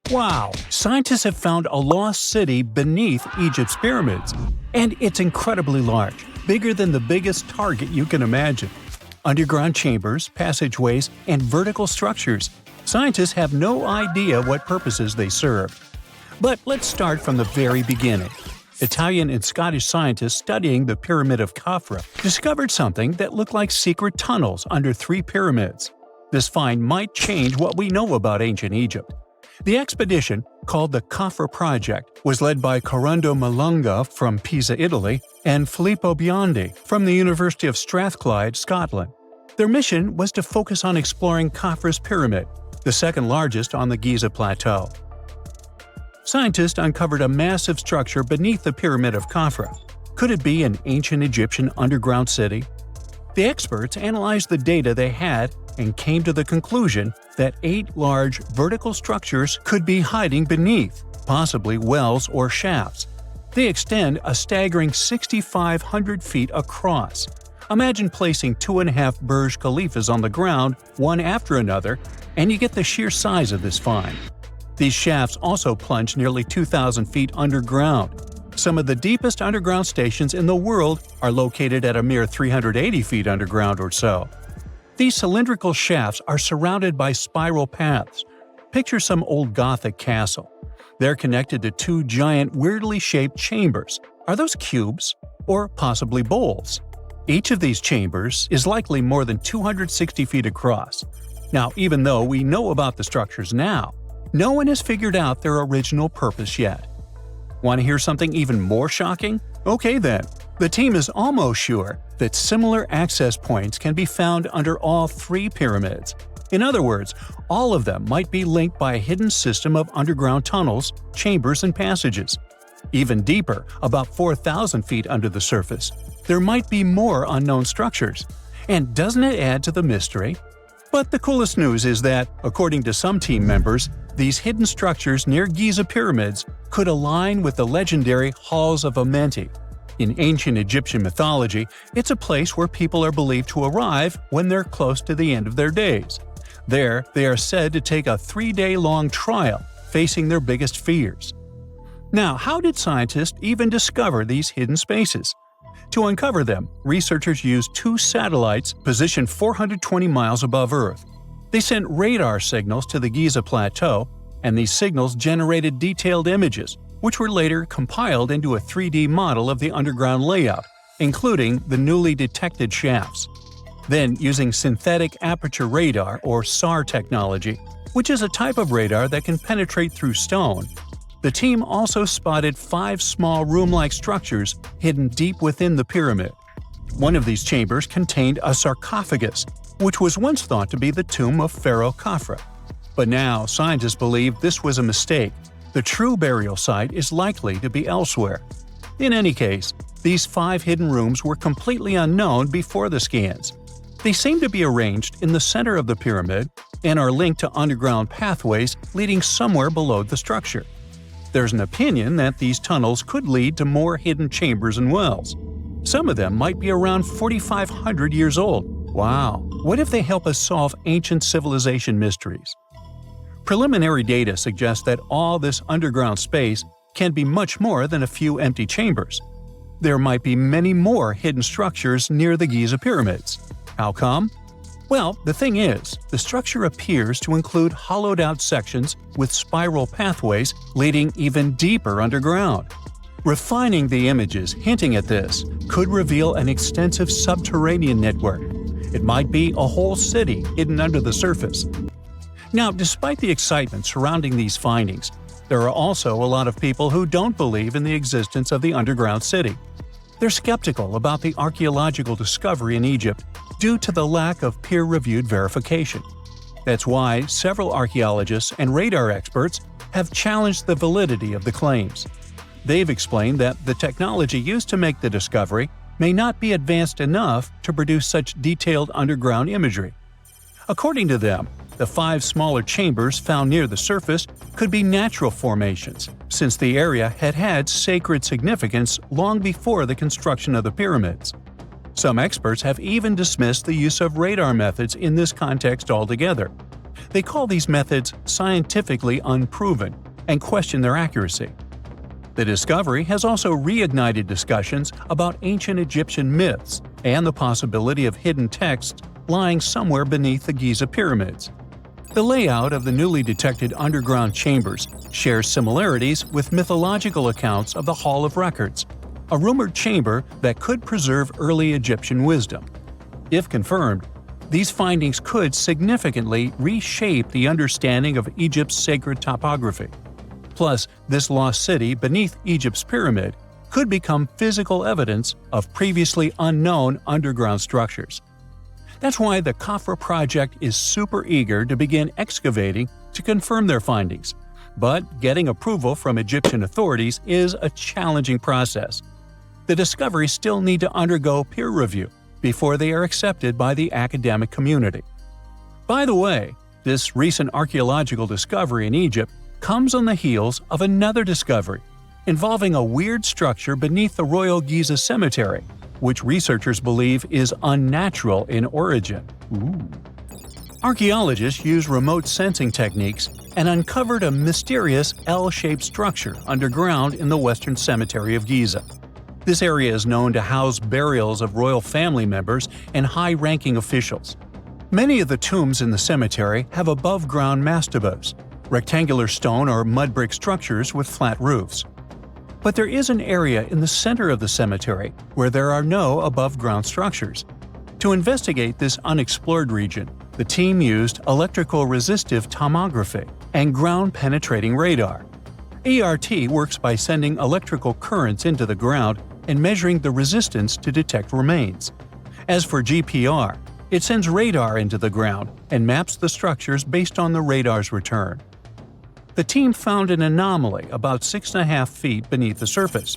Wow! Scientists have found a lost city beneath Egypt's pyramids. And it's incredibly large, bigger than the biggest target you can imagine. Underground chambers, passageways, and vertical structures. Scientists have no idea what purposes they serve. But let's start from the very beginning. Italian and Scottish scientists studying the Pyramid of Khafra discovered something that looked like secret tunnels under 3 pyramids. This find might change what we know about ancient Egypt. The expedition, called the Khafra Project, was led by Corrado Malunga from Pisa, Italy, and Filippo Biondi from the University of Strathclyde, Scotland. Their mission was to focus on exploring Khafra's pyramid, the second largest on the Giza Plateau. Scientists uncovered a massive structure beneath the Pyramid of Khafra. Could it be an ancient Egyptian underground city? The experts analyzed the data they had and came to the conclusion that 8 large vertical structures could be hiding beneath, possibly wells or shafts. They extend a staggering 6,500 feet across. Imagine placing 2.5 Burj Khalifas on the ground, one after another, and you get the sheer size of this find. These shafts also plunge nearly 2,000 feet underground. Some of the deepest underground stations in the world are located at a mere 380 feet underground or so. These cylindrical shafts are surrounded by spiral paths. Picture some old Gothic castle. They're connected to 2 giant, weirdly shaped chambers. Are those cubes? Or possibly bowls? Each of these chambers is likely more than 260 feet across. Now, even though we know about the structures now, no one has figured out their original purpose yet. Want to hear something even more shocking? Okay then. The team is almost sure that similar access points can be found under all 3 pyramids. In other words, all of them might be linked by a hidden system of underground tunnels, chambers, and passages. Even deeper, about 4,000 feet under the surface, there might be more unknown structures. And doesn't it add to the mystery? But the coolest news is that, according to some team members, these hidden structures near Giza pyramids could align with the legendary Halls of Amenti. In ancient Egyptian mythology, it's a place where people are believed to arrive when they're close to the end of their days. There, they are said to take a 3-day-long trial, facing their biggest fears. Now, how did scientists even discover these hidden spaces? To uncover them, researchers used 2 satellites positioned 420 miles above Earth. They sent radar signals to the Giza Plateau, and these signals generated detailed images, which were later compiled into a 3D model of the underground layout, including the newly detected shafts. Then, using synthetic aperture radar or SAR technology, which is a type of radar that can penetrate through stone, the team also spotted 5 small room-like structures hidden deep within the pyramid. One of these chambers contained a sarcophagus, which was once thought to be the tomb of Pharaoh Khafra. But now, scientists believe this was a mistake. The true burial site is likely to be elsewhere. In any case, these 5 hidden rooms were completely unknown before the scans. They seem to be arranged in the center of the pyramid and are linked to underground pathways leading somewhere below the structure. There's an opinion that these tunnels could lead to more hidden chambers and wells. Some of them might be around 4,500 years old. Wow! What if they help us solve ancient civilization mysteries? Preliminary data suggests that all this underground space can be much more than a few empty chambers. There might be many more hidden structures near the Giza pyramids. How come? Well, the thing is, the structure appears to include hollowed-out sections with spiral pathways leading even deeper underground. Refining the images hinting at this could reveal an extensive subterranean network. It might be a whole city hidden under the surface. Now, despite the excitement surrounding these findings, there are also a lot of people who don't believe in the existence of the underground city. They're skeptical about the archaeological discovery in Egypt due to the lack of peer-reviewed verification. That's why several archaeologists and radar experts have challenged the validity of the claims. They've explained that the technology used to make the discovery may not be advanced enough to produce such detailed underground imagery. According to them, the 5 smaller chambers found near the surface could be natural formations, since the area had had sacred significance long before the construction of the pyramids. Some experts have even dismissed the use of radar methods in this context altogether. They call these methods scientifically unproven and question their accuracy. The discovery has also reignited discussions about ancient Egyptian myths and the possibility of hidden texts lying somewhere beneath the Giza pyramids. The layout of the newly detected underground chambers shares similarities with mythological accounts of the Hall of Records, a rumored chamber that could preserve early Egyptian wisdom. If confirmed, these findings could significantly reshape the understanding of Egypt's sacred topography. Plus, this lost city beneath Egypt's pyramid could become physical evidence of previously unknown underground structures. That's why the Khafra project is super eager to begin excavating to confirm their findings. But getting approval from Egyptian authorities is a challenging process. The discoveries still need to undergo peer review before they are accepted by the academic community. By the way, this recent archaeological discovery in Egypt comes on the heels of another discovery involving a weird structure beneath the Royal Giza Cemetery, which researchers believe is unnatural in origin. Archaeologists used remote sensing techniques and uncovered a mysterious L-shaped structure underground in the Western Cemetery of Giza. This area is known to house burials of royal family members and high-ranking officials. Many of the tombs in the cemetery have above-ground mastabas, rectangular stone or mud brick structures with flat roofs. But there is an area in the center of the cemetery where there are no above-ground structures. To investigate this unexplored region, the team used electrical resistive tomography and ground-penetrating radar. ERT works by sending electrical currents into the ground and measuring the resistance to detect remains. As for GPR, it sends radar into the ground and maps the structures based on the radar's return. The team found an anomaly about 6.5 feet beneath the surface.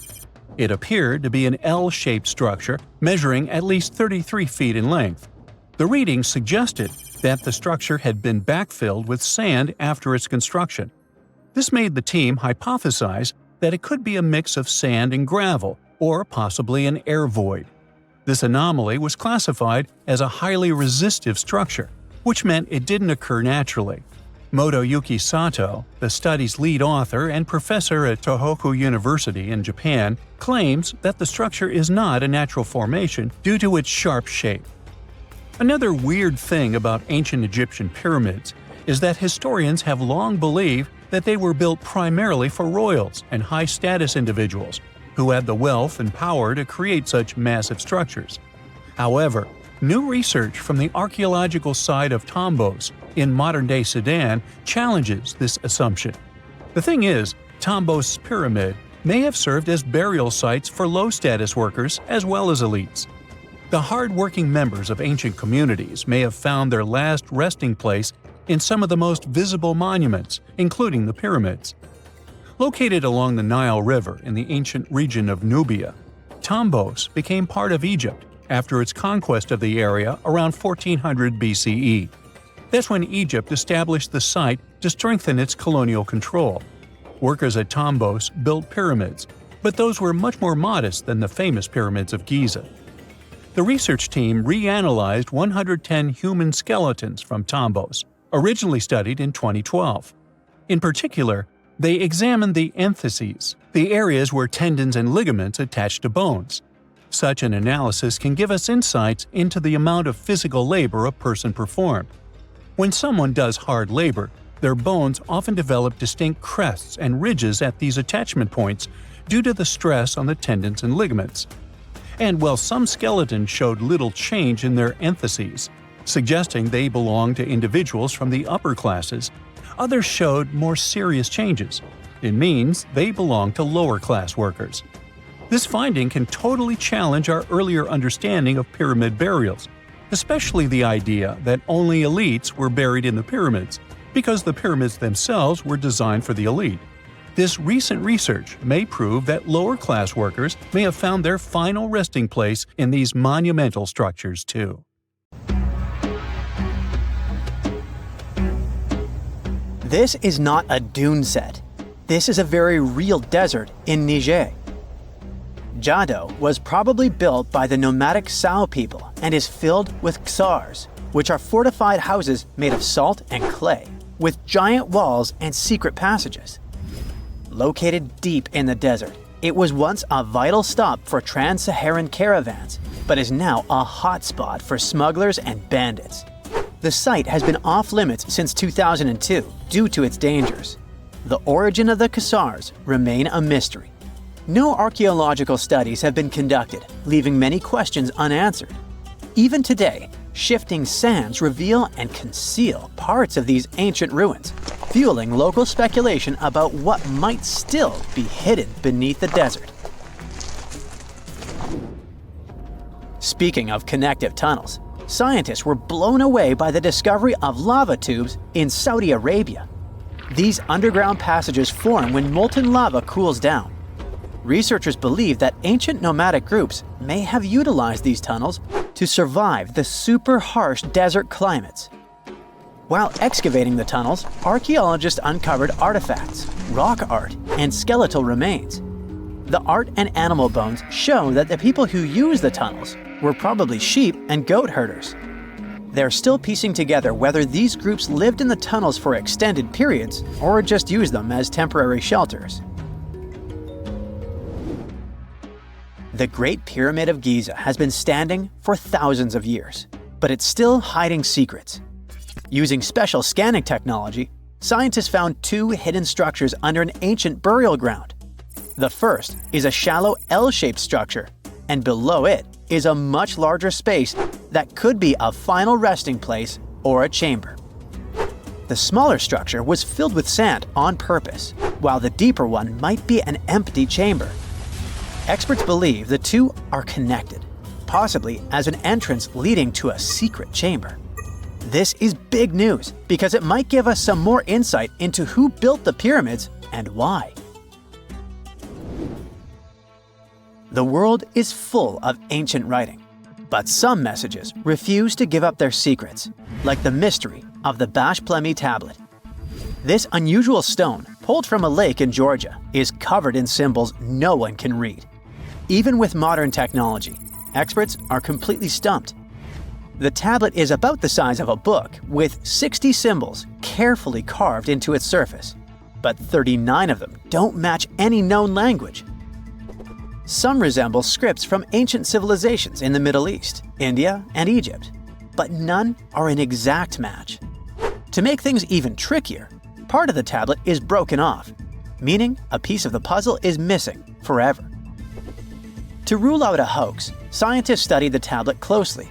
It appeared to be an L-shaped structure measuring at least 33 feet in length. The readings suggested that the structure had been backfilled with sand after its construction. This made the team hypothesize that it could be a mix of sand and gravel, or possibly an air void. This anomaly was classified as a highly resistive structure, which meant it didn't occur naturally. Motoyuki Sato, the study's lead author and professor at Tohoku University in Japan, claims that the structure is not a natural formation due to its sharp shape. Another weird thing about ancient Egyptian pyramids is that historians have long believed that they were built primarily for royals and high-status individuals who had the wealth and power to create such massive structures. However, new research from the archaeological site of Tombos in modern-day Sudan challenges this assumption. The thing is, Tombos' pyramid may have served as burial sites for low-status workers as well as elites. The hard-working members of ancient communities may have found their last resting place in some of the most visible monuments, including the pyramids. Located along the Nile River in the ancient region of Nubia, Tombos became part of Egypt after its conquest of the area around 1400 BCE. That's when Egypt established the site to strengthen its colonial control. Workers at Tombos built pyramids, but those were much more modest than the famous pyramids of Giza. The research team reanalyzed 110 human skeletons from Tombos, originally studied in 2012. In particular, they examined the entheses, the areas where tendons and ligaments attach to bones. Such an analysis can give us insights into the amount of physical labor a person performed. When someone does hard labor, their bones often develop distinct crests and ridges at these attachment points due to the stress on the tendons and ligaments. And while some skeletons showed little change in their entheses, suggesting they belonged to individuals from the upper classes, others showed more serious changes. It means they belong to lower-class workers. This finding can totally challenge our earlier understanding of pyramid burials, especially the idea that only elites were buried in the pyramids, because the pyramids themselves were designed for the elite. This recent research may prove that lower-class workers may have found their final resting place in these monumental structures too. This is not a dune set. This is a very real desert in Niger. Jado was probably built by the nomadic Sao people and is filled with ksars, which are fortified houses made of salt and clay, with giant walls and secret passages. Located deep in the desert, it was once a vital stop for trans-Saharan caravans, but is now a hotspot for smugglers and bandits. The site has been off-limits since 2002 due to its dangers. The origin of the Khazars remain a mystery. No archaeological studies have been conducted, leaving many questions unanswered. Even today, shifting sands reveal and conceal parts of these ancient ruins, fueling local speculation about what might still be hidden beneath the desert. Speaking of connective tunnels, scientists were blown away by the discovery of lava tubes in Saudi Arabia. These underground passages form when molten lava cools down. Researchers believe that ancient nomadic groups may have utilized these tunnels to survive the super harsh desert climates. While excavating the tunnels, archaeologists uncovered artifacts, rock art, and skeletal remains. The art and animal bones show that the people who used the tunnels were probably sheep and goat herders. They're still piecing together whether these groups lived in the tunnels for extended periods or just used them as temporary shelters. The Great Pyramid of Giza has been standing for thousands of years, but it's still hiding secrets. Using special scanning technology, scientists found two hidden structures under an ancient burial ground. The first is a shallow L-shaped structure, and below it is a much larger space that could be a final resting place or a chamber. The smaller structure was filled with sand on purpose, while the deeper one might be an empty chamber. Experts believe the two are connected, possibly as an entrance leading to a secret chamber. This is big news because it might give us some more insight into who built the pyramids and why. The world is full of ancient writing, but some messages refuse to give up their secrets, like the mystery of the Bash Plemi tablet. This unusual stone, pulled from a lake in Georgia, is covered in symbols no one can read. Even with modern technology, experts are completely stumped. The tablet is about the size of a book, with 60 symbols carefully carved into its surface, but 39 of them don't match any known language. Some resemble scripts from ancient civilizations in the Middle East, India, and Egypt, but none are an exact match. To make things even trickier, part of the tablet is broken off, meaning a piece of the puzzle is missing forever. To rule out a hoax, scientists studied the tablet closely.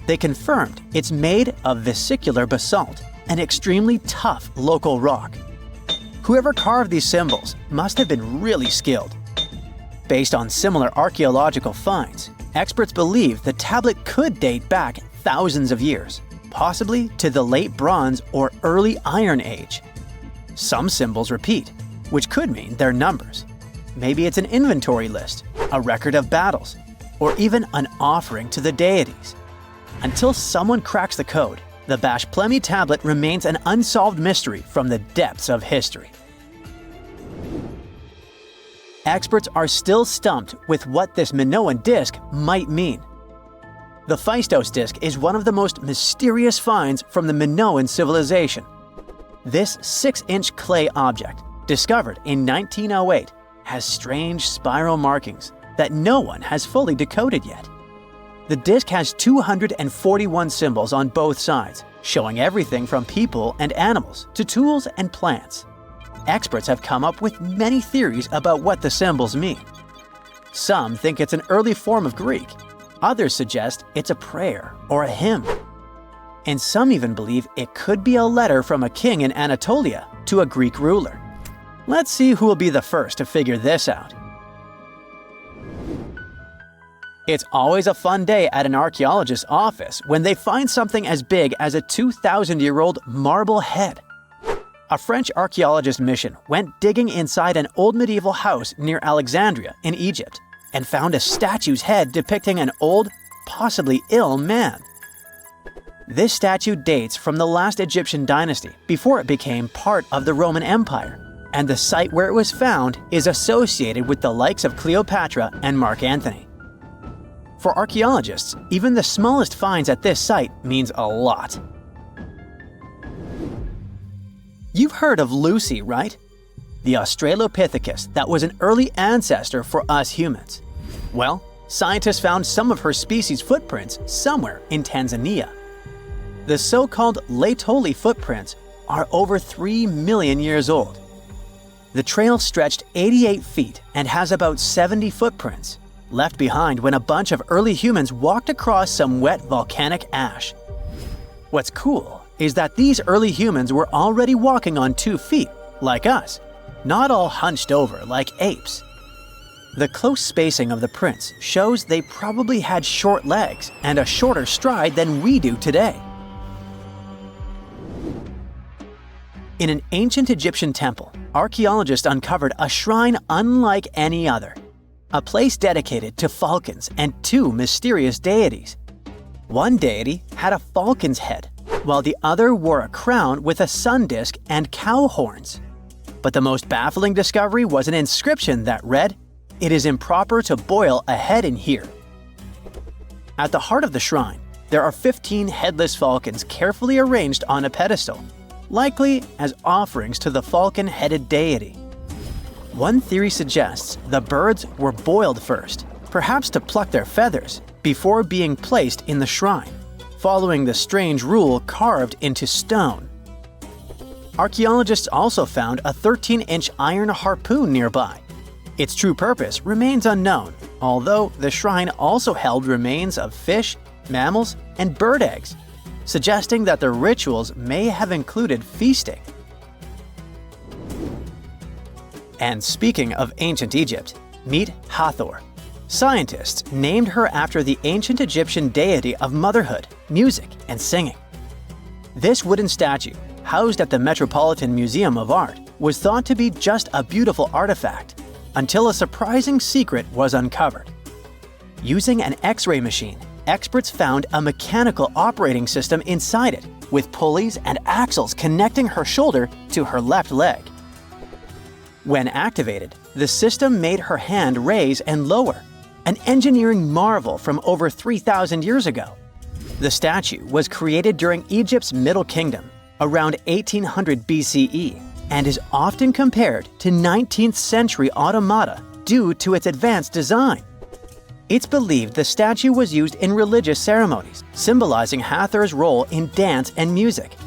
They confirmed it's made of vesicular basalt, an extremely tough local rock. Whoever carved these symbols must have been really skilled. Based on similar archaeological finds, experts believe the tablet could date back thousands of years, possibly to the late Bronze or early Iron Age. Some symbols repeat, which could mean they're numbers. Maybe it's an inventory list, a record of battles, or even an offering to the deities. Until someone cracks the code, the Bash Plemi tablet remains an unsolved mystery from the depths of history. Experts are still stumped with what this Minoan disc might mean. The Phaistos disc is one of the most mysterious finds from the Minoan civilization. This 6-inch clay object, discovered in 1908, has strange spiral markings that no one has fully decoded yet. The disc has 241 symbols on both sides, showing everything from people and animals to tools and plants. Experts have come up with many theories about what the symbols mean. Some think it's an early form of Greek. Others suggest it's a prayer or a hymn. And some even believe it could be a letter from a king in Anatolia to a Greek ruler. Let's see who will be the first to figure this out. It's always a fun day at an archaeologist's office when they find something as big as a 2,000-year-old marble head. A French archaeologist mission went digging inside an old medieval house near Alexandria in Egypt and found a statue's head depicting an old, possibly ill man. This statue dates from the last Egyptian dynasty before it became part of the Roman Empire, and the site where it was found is associated with the likes of Cleopatra and Mark Antony. For archaeologists, even the smallest finds at this site means a lot. You've heard of Lucy, right? The Australopithecus that was an early ancestor for us humans. Well, scientists found some of her species' footprints somewhere in Tanzania. The so-called Laetoli footprints are over 3 million years old. The trail stretched 88 feet and has about 70 footprints, left behind when a bunch of early humans walked across some wet volcanic ash. What's cool is that these early humans were already walking on 2 feet, like us, not all hunched over like apes. The close spacing of the prints shows they probably had short legs and a shorter stride than we do today. In an ancient Egyptian temple, archaeologists uncovered a shrine unlike any other, a place dedicated to falcons and 2 mysterious deities. One deity had a falcon's head, while the other wore a crown with a sun disk and cow horns. But the most baffling discovery was an inscription that read, "It is improper to boil a head in here." At the heart of the shrine, there are 15 headless falcons carefully arranged on a pedestal, likely as offerings to the falcon-headed deity. One theory suggests the birds were boiled first, perhaps to pluck their feathers, before being placed in the shrine, following the strange rule carved into stone. Archaeologists also found a 13-inch iron harpoon nearby. Its true purpose remains unknown, although the shrine also held remains of fish, mammals, and bird eggs, suggesting that the rituals may have included feasting. And speaking of ancient Egypt, meet Hathor. Scientists named her after the ancient Egyptian deity of motherhood, music, and singing. This wooden statue, housed at the Metropolitan Museum of Art, was thought to be just a beautiful artifact, until a surprising secret was uncovered. Using an X-ray machine, experts found a mechanical operating system inside it, with pulleys and axles connecting her shoulder to her left leg. When activated, the system made her hand raise and lower, an engineering marvel from over 3,000 years ago. The statue was created during Egypt's Middle Kingdom, around 1800 BCE, and is often compared to 19th century automata due to its advanced design. It's believed the statue was used in religious ceremonies, symbolizing Hathor's role in dance and music.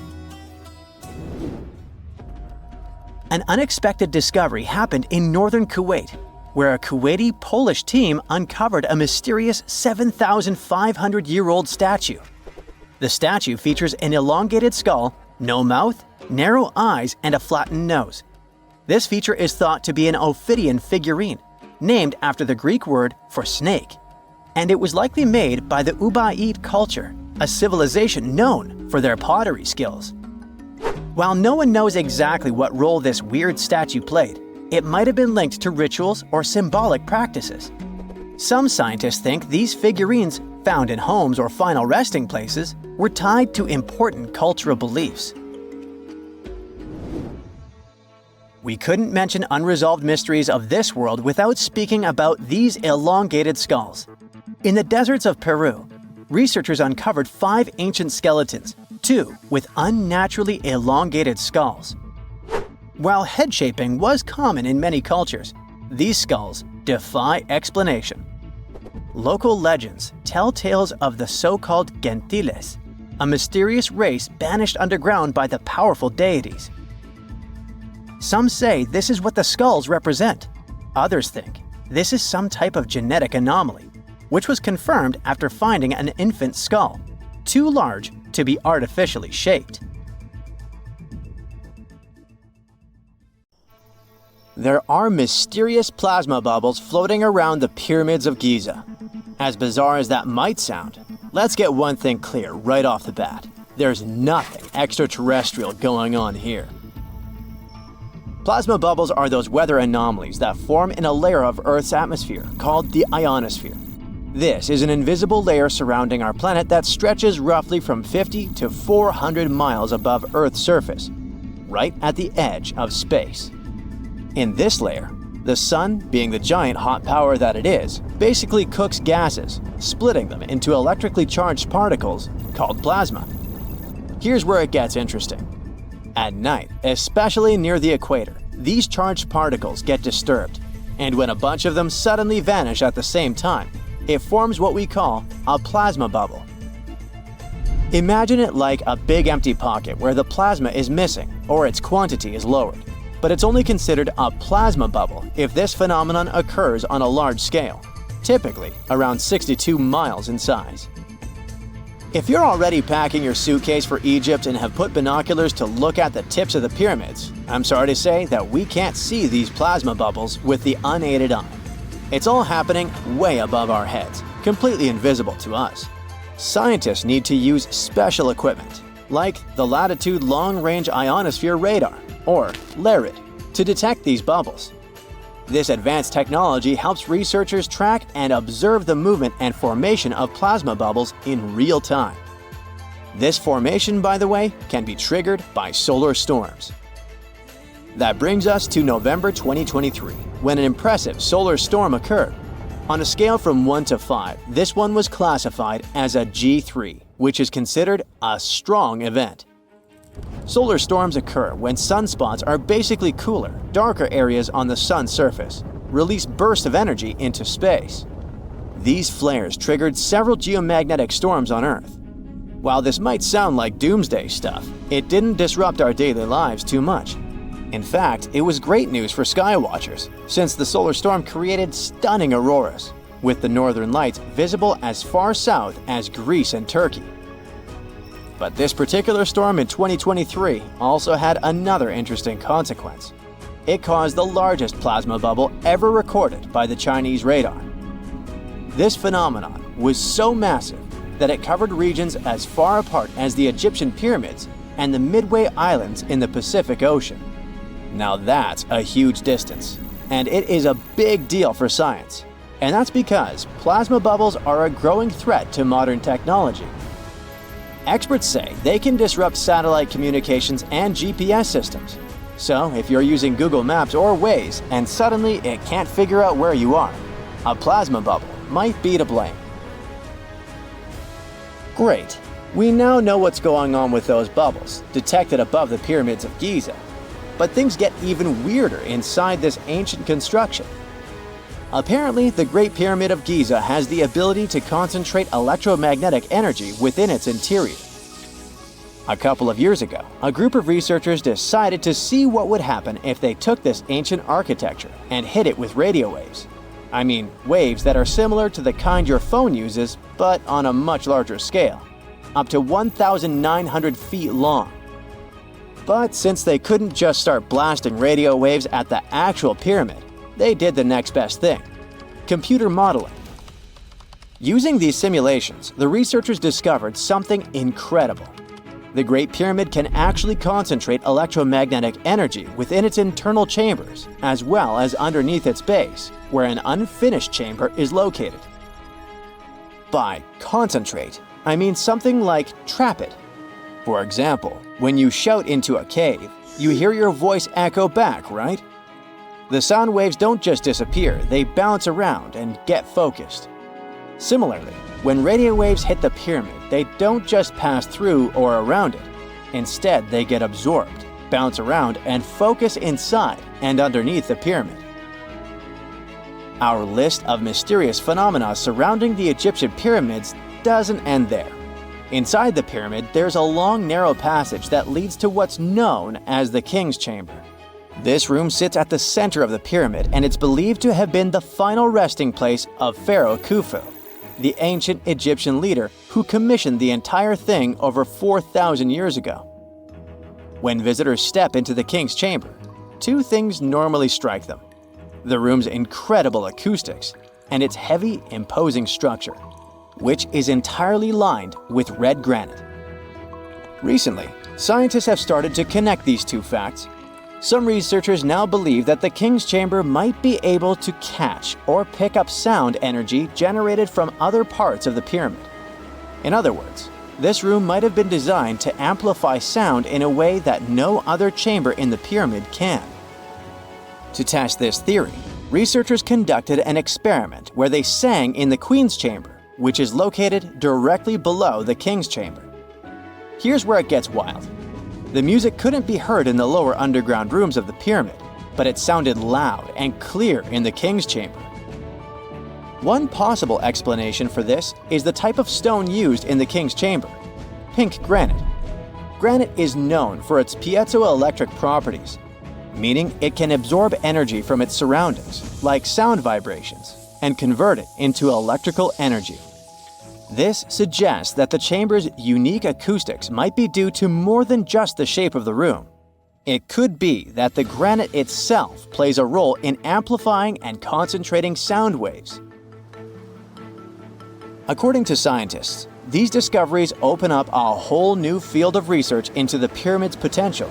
An unexpected discovery happened in northern Kuwait, where a Kuwaiti-Polish team uncovered a mysterious 7,500-year-old statue. The statue features an elongated skull, no mouth, narrow eyes, and a flattened nose. This feature is thought to be an Ophidian figurine, named after the Greek word for snake, and it was likely made by the Ubaid culture, a civilization known for their pottery skills. While no one knows exactly what role this weird statue played, it might have been linked to rituals or symbolic practices. Some scientists think these figurines, found in homes or final resting places, were tied to important cultural beliefs. We couldn't mention unresolved mysteries of this world without speaking about these elongated skulls. In the deserts of Peru, researchers uncovered 5 ancient skeletons, 2 with unnaturally elongated skulls. While head shaping was common in many cultures, these skulls defy explanation. Local legends tell tales of the so-called gentiles, a mysterious race banished underground by the powerful deities. Some say this is what the skulls represent. Others think this is some type of genetic anomaly, which was confirmed after finding an infant skull, too large to be artificially shaped. There are mysterious plasma bubbles floating around the pyramids of Giza. As bizarre as that might sound, let's get one thing clear right off the bat. There's nothing extraterrestrial going on here. Plasma bubbles are those weather anomalies that form in a layer of Earth's atmosphere called the ionosphere. This is an invisible layer surrounding our planet that stretches roughly from 50 to 400 miles above Earth's surface, right at the edge of space. In this layer, The sun, being the giant hot power that it is, basically cooks gases, splitting them into electrically charged particles called plasma. Here's where it gets interesting. At night, especially near the equator, these charged particles get disturbed, and when a bunch of them suddenly vanish at the same time, it forms what we call a plasma bubble. Imagine it like a big empty pocket where the plasma is missing or its quantity is lowered, but it's only considered a plasma bubble if this phenomenon occurs on a large scale, typically around 62 miles in size. If you're already packing your suitcase for Egypt and have put binoculars to look at the tips of the pyramids, I'm sorry to say that we can't see these plasma bubbles with the unaided eye. It's all happening way above our heads, completely invisible to us. Scientists need to use special equipment, like the Latitude Long-Range Ionosphere Radar, or LARID, to detect these bubbles. This advanced technology helps researchers track and observe the movement and formation of plasma bubbles in real time. This formation, by the way, can be triggered by solar storms. That brings us to November 2023, when an impressive solar storm occurred. On a scale from 1 to 5, this one was classified as a G3, which is considered a strong event. Solar storms occur when sunspots are basically cooler, darker areas on the sun's surface, release bursts of energy into space. These flares triggered several geomagnetic storms on Earth. While this might sound like doomsday stuff, it didn't disrupt our daily lives too much. In fact, it was great news for skywatchers, since the solar storm created stunning auroras, with the northern lights visible as far south as Greece and Turkey. But this particular storm in 2023 also had another interesting consequence. It caused the largest plasma bubble ever recorded by the Chinese radar. This phenomenon was so massive that it covered regions as far apart as the Egyptian pyramids and the Midway Islands in the Pacific Ocean. Now that's a huge distance, and it is a big deal for science. And that's because plasma bubbles are a growing threat to modern technology. Experts say they can disrupt satellite communications and GPS systems. So if you're using Google Maps or Waze and suddenly it can't figure out where you are, a plasma bubble might be to blame. Great, we now know what's going on with those bubbles, detected above the pyramids of Giza. But things get even weirder inside this ancient construction. Apparently, the Great Pyramid of Giza has the ability to concentrate electromagnetic energy within its interior. A couple of years ago, a group of researchers decided to see what would happen if they took this ancient architecture and hit it with radio waves. I mean, waves that are similar to the kind your phone uses, but on a much larger scale, up to 1,900 feet long. But since they couldn't just start blasting radio waves at the actual pyramid, they did the next best thing: computer modeling. Using these simulations, the researchers discovered something incredible. The Great Pyramid can actually concentrate electromagnetic energy within its internal chambers, as well as underneath its base, where an unfinished chamber is located. By concentrate, I mean something like trap it. For example, when you shout into a cave, you hear your voice echo back, right? The sound waves don't just disappear, they bounce around and get focused. Similarly, when radio waves hit the pyramid, they don't just pass through or around it. Instead, they get absorbed, bounce around, and focus inside and underneath the pyramid. Our list of mysterious phenomena surrounding the Egyptian pyramids doesn't end there. Inside the pyramid, there's a long, narrow passage that leads to what's known as the King's Chamber. This room sits at the center of the pyramid, and it's believed to have been the final resting place of Pharaoh Khufu, the ancient Egyptian leader who commissioned the entire thing over 4,000 years ago. When visitors step into the King's Chamber, two things normally strike them: the room's incredible acoustics and its heavy, imposing structure, which is entirely lined with red granite. Recently, scientists have started to connect these two facts. Some researchers now believe that the King's Chamber might be able to catch or pick up sound energy generated from other parts of the pyramid. In other words, this room might have been designed to amplify sound in a way that no other chamber in the pyramid can. To test this theory, researchers conducted an experiment where they sang in the Queen's Chamber, which is located directly below the King's Chamber. Here's where it gets wild. The music couldn't be heard in the lower underground rooms of the pyramid, but it sounded loud and clear in the King's Chamber. One possible explanation for this is the type of stone used in the King's Chamber: pink granite. Granite is known for its piezoelectric properties, meaning it can absorb energy from its surroundings, like sound vibrations, and convert it into electrical energy. This suggests that the chamber's unique acoustics might be due to more than just the shape of the room. It could be that the granite itself plays a role in amplifying and concentrating sound waves. According to scientists, these discoveries open up a whole new field of research into the pyramid's potential.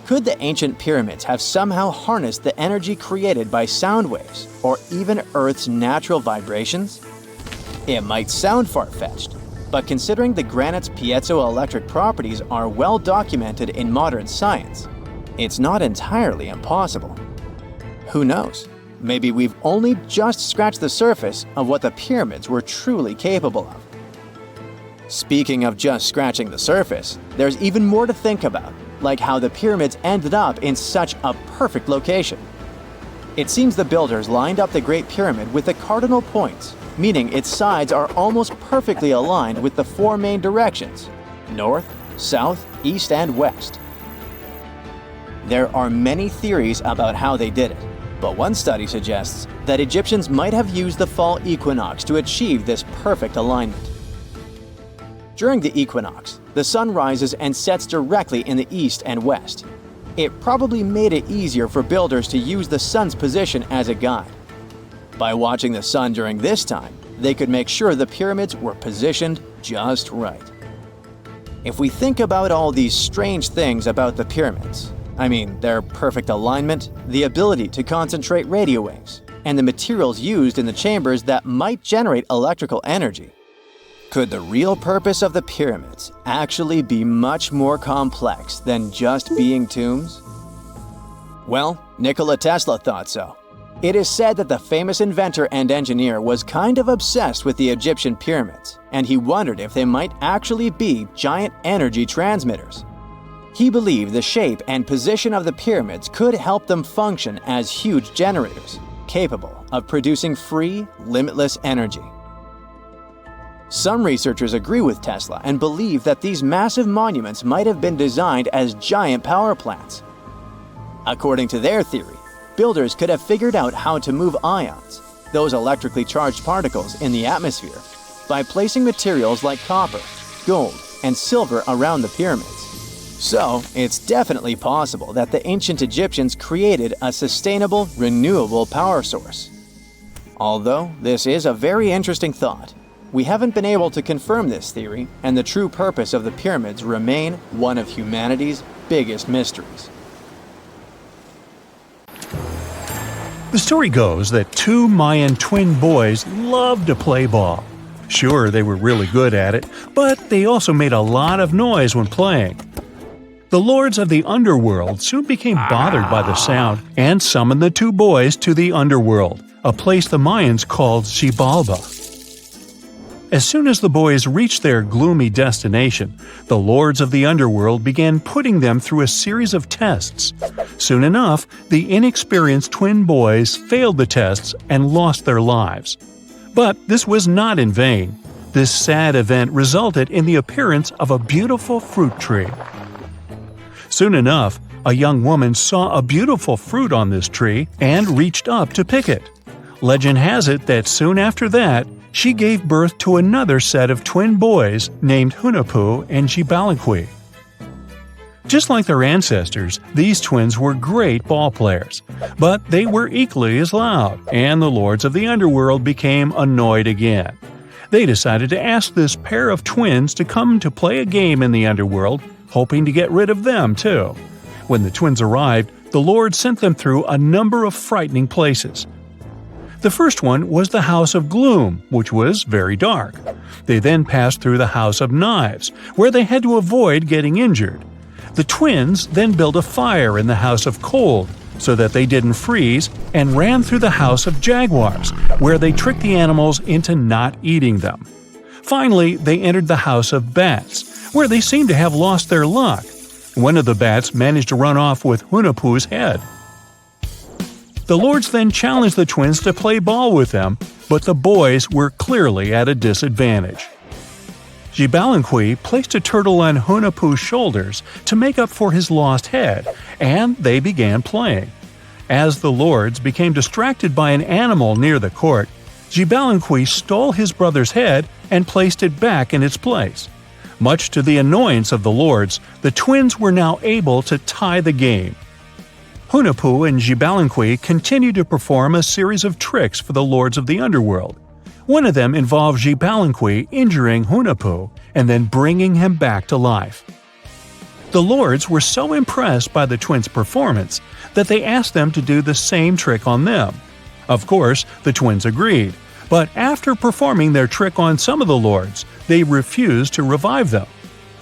Could the ancient pyramids have somehow harnessed the energy created by sound waves, or even Earth's natural vibrations? It might sound far-fetched, but considering the granite's piezoelectric properties are well documented in modern science, it's not entirely impossible. Who knows? Maybe we've only just scratched the surface of what the pyramids were truly capable of. Speaking of just scratching the surface, there's even more to think about, like how the pyramids ended up in such a perfect location. It seems the builders lined up the Great Pyramid with the cardinal points, meaning its sides are almost perfectly aligned with the four main directions: north, south, east, and west. There are many theories about how they did it, but one study suggests that Egyptians might have used the fall equinox to achieve this perfect alignment. During the equinox, the sun rises and sets directly in the east and west. It probably made it easier for builders to use the sun's position as a guide. By watching the sun during this time, they could make sure the pyramids were positioned just right. If we think about all these strange things about the pyramids, I mean their perfect alignment, the ability to concentrate radio waves, and the materials used in the chambers that might generate electrical energy, could the real purpose of the pyramids actually be much more complex than just being tombs? Well, Nikola Tesla thought so. It is said that the famous inventor and engineer was kind of obsessed with the Egyptian pyramids, and he wondered if they might actually be giant energy transmitters. He believed the shape and position of the pyramids could help them function as huge generators, capable of producing free, limitless energy. Some researchers agree with Tesla and believe that these massive monuments might have been designed as giant power plants. According to their theory, builders could have figured out how to move ions, those electrically charged particles in the atmosphere, by placing materials like copper, gold, and silver around the pyramids. So, it's definitely possible that the ancient Egyptians created a sustainable, renewable power source. Although this is a very interesting thought, we haven't been able to confirm this theory, and the true purpose of the pyramids remain one of humanity's biggest mysteries. The story goes that two Mayan twin boys loved to play ball. Sure, they were really good at it, but they also made a lot of noise when playing. The lords of the underworld soon became bothered by the sound and summoned the two boys to the underworld, a place the Mayans called Xibalba. As soon as the boys reached their gloomy destination, the lords of the underworld began putting them through a series of tests. Soon enough, the inexperienced twin boys failed the tests and lost their lives. But this was not in vain. This sad event resulted in the appearance of a beautiful fruit tree. Soon enough, a young woman saw a beautiful fruit on this tree and reached up to pick it. Legend has it that soon after that, she gave birth to another set of twin boys named Hunahpu and Xibalbaqui. Just like their ancestors, these twins were great ball players, but they were equally as loud, and the lords of the underworld became annoyed again. They decided to ask this pair of twins to come to play a game in the underworld, hoping to get rid of them too. When the twins arrived, the Lord sent them through a number of frightening places. The first one was the House of Gloom, which was very dark. They then passed through the House of Knives, where they had to avoid getting injured. The twins then built a fire in the House of Cold, so that they didn't freeze, and ran through the house of jaguars, where they tricked the animals into not eating them. Finally, they entered the house of bats, where they seemed to have lost their luck. One of the bats managed to run off with Hunahpu's head. The lords then challenged the twins to play ball with them, but the boys were clearly at a disadvantage. Gibalanqui placed a turtle on Hunahpu's shoulders to make up for his lost head, and they began playing. As the lords became distracted by an animal near the court, Gibalanqui stole his brother's head and placed it back in its place. Much to the annoyance of the lords, the twins were now able to tie the game. Hunahpu and Gibalanqui continued to perform a series of tricks for the lords of the underworld. One of them involved Gibalanqui injuring Hunahpu and then bringing him back to life. The lords were so impressed by the twins' performance that they asked them to do the same trick on them. Of course, the twins agreed, but after performing their trick on some of the lords, they refused to revive them.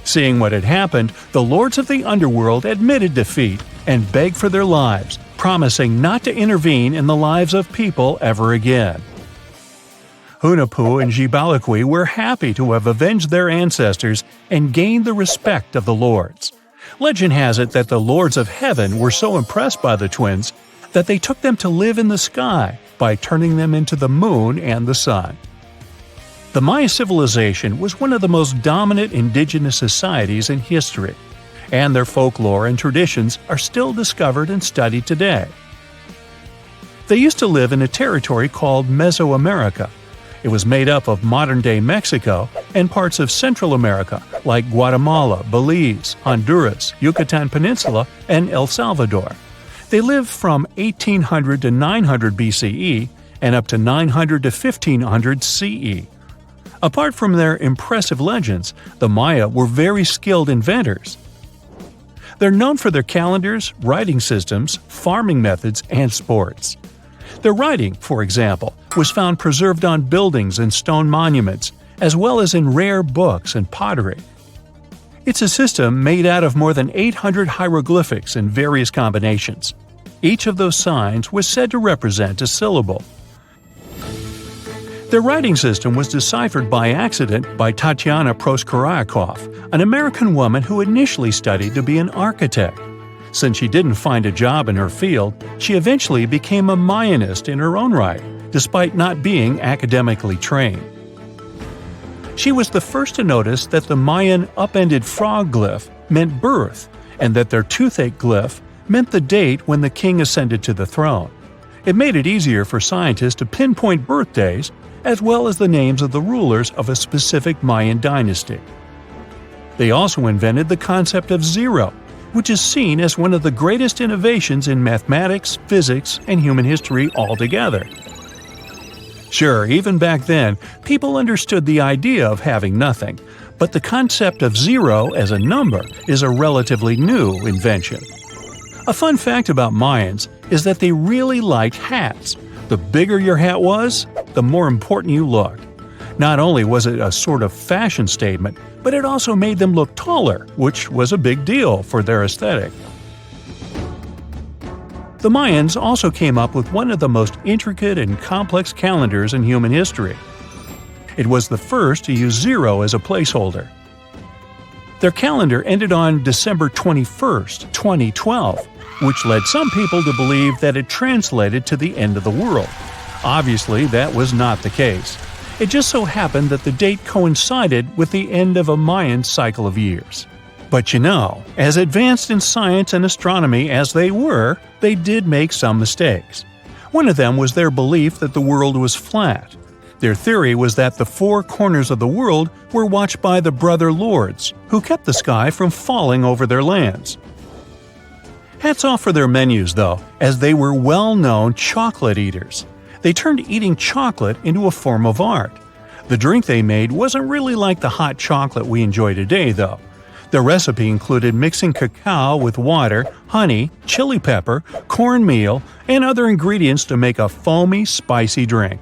Seeing what had happened, the lords of the underworld admitted defeat and begged for their lives, promising not to intervene in the lives of people ever again. Hunahpu and Gibalanqui were happy to have avenged their ancestors and gained the respect of the lords. Legend has it that the lords of heaven were so impressed by the twins that they took them to live in the sky by turning them into the moon and the sun. The Maya civilization was one of the most dominant indigenous societies in history, and their folklore and traditions are still discovered and studied today. They used to live in a territory called Mesoamerica. It was made up of modern-day Mexico and parts of Central America like Guatemala, Belize, Honduras, Yucatan Peninsula, and El Salvador. They lived from 1800 to 900 BCE and up to 900 to 1500 CE. Apart from their impressive legends, the Maya were very skilled inventors. They're known for their calendars, writing systems, farming methods, and sports. Their writing, for example, was found preserved on buildings and stone monuments, as well as in rare books and pottery. It's a system made out of more than 800 hieroglyphics in various combinations. Each of those signs was said to represent a syllable. Their writing system was deciphered by accident by Tatiana Proskorakov, an American woman who initially studied to be an architect. Since she didn't find a job in her field, she eventually became a Mayanist in her own right, despite not being academically trained. She was the first to notice that the Mayan upended frog glyph meant birth, and that their toothache glyph meant the date when the king ascended to the throne. It made it easier for scientists to pinpoint birthdays, as well as the names of the rulers of a specific Mayan dynasty. They also invented the concept of zero, which is seen as one of the greatest innovations in mathematics, physics, and human history altogether. Sure, even back then, people understood the idea of having nothing, but the concept of zero as a number is a relatively new invention. A fun fact about Mayans is that they really liked hats. The bigger your hat was, the more important you looked. Not only was it a sort of fashion statement, but it also made them look taller, which was a big deal for their aesthetic. The Mayans also came up with one of the most intricate and complex calendars in human history. It was the first to use zero as a placeholder. Their calendar ended on December 21st, 2012, which led some people to believe that it translated to the end of the world. Obviously, that was not the case. It just so happened that the date coincided with the end of a Mayan cycle of years. But as advanced in science and astronomy as they were, they did make some mistakes. One of them was their belief that the world was flat. Their theory was that the four corners of the world were watched by the brother lords, who kept the sky from falling over their lands. Hats off for their menus, though, as they were well-known chocolate eaters. They turned eating chocolate into a form of art. The drink they made wasn't really like the hot chocolate we enjoy today, though. The recipe included mixing cacao with water, honey, chili pepper, cornmeal, and other ingredients to make a foamy, spicy drink.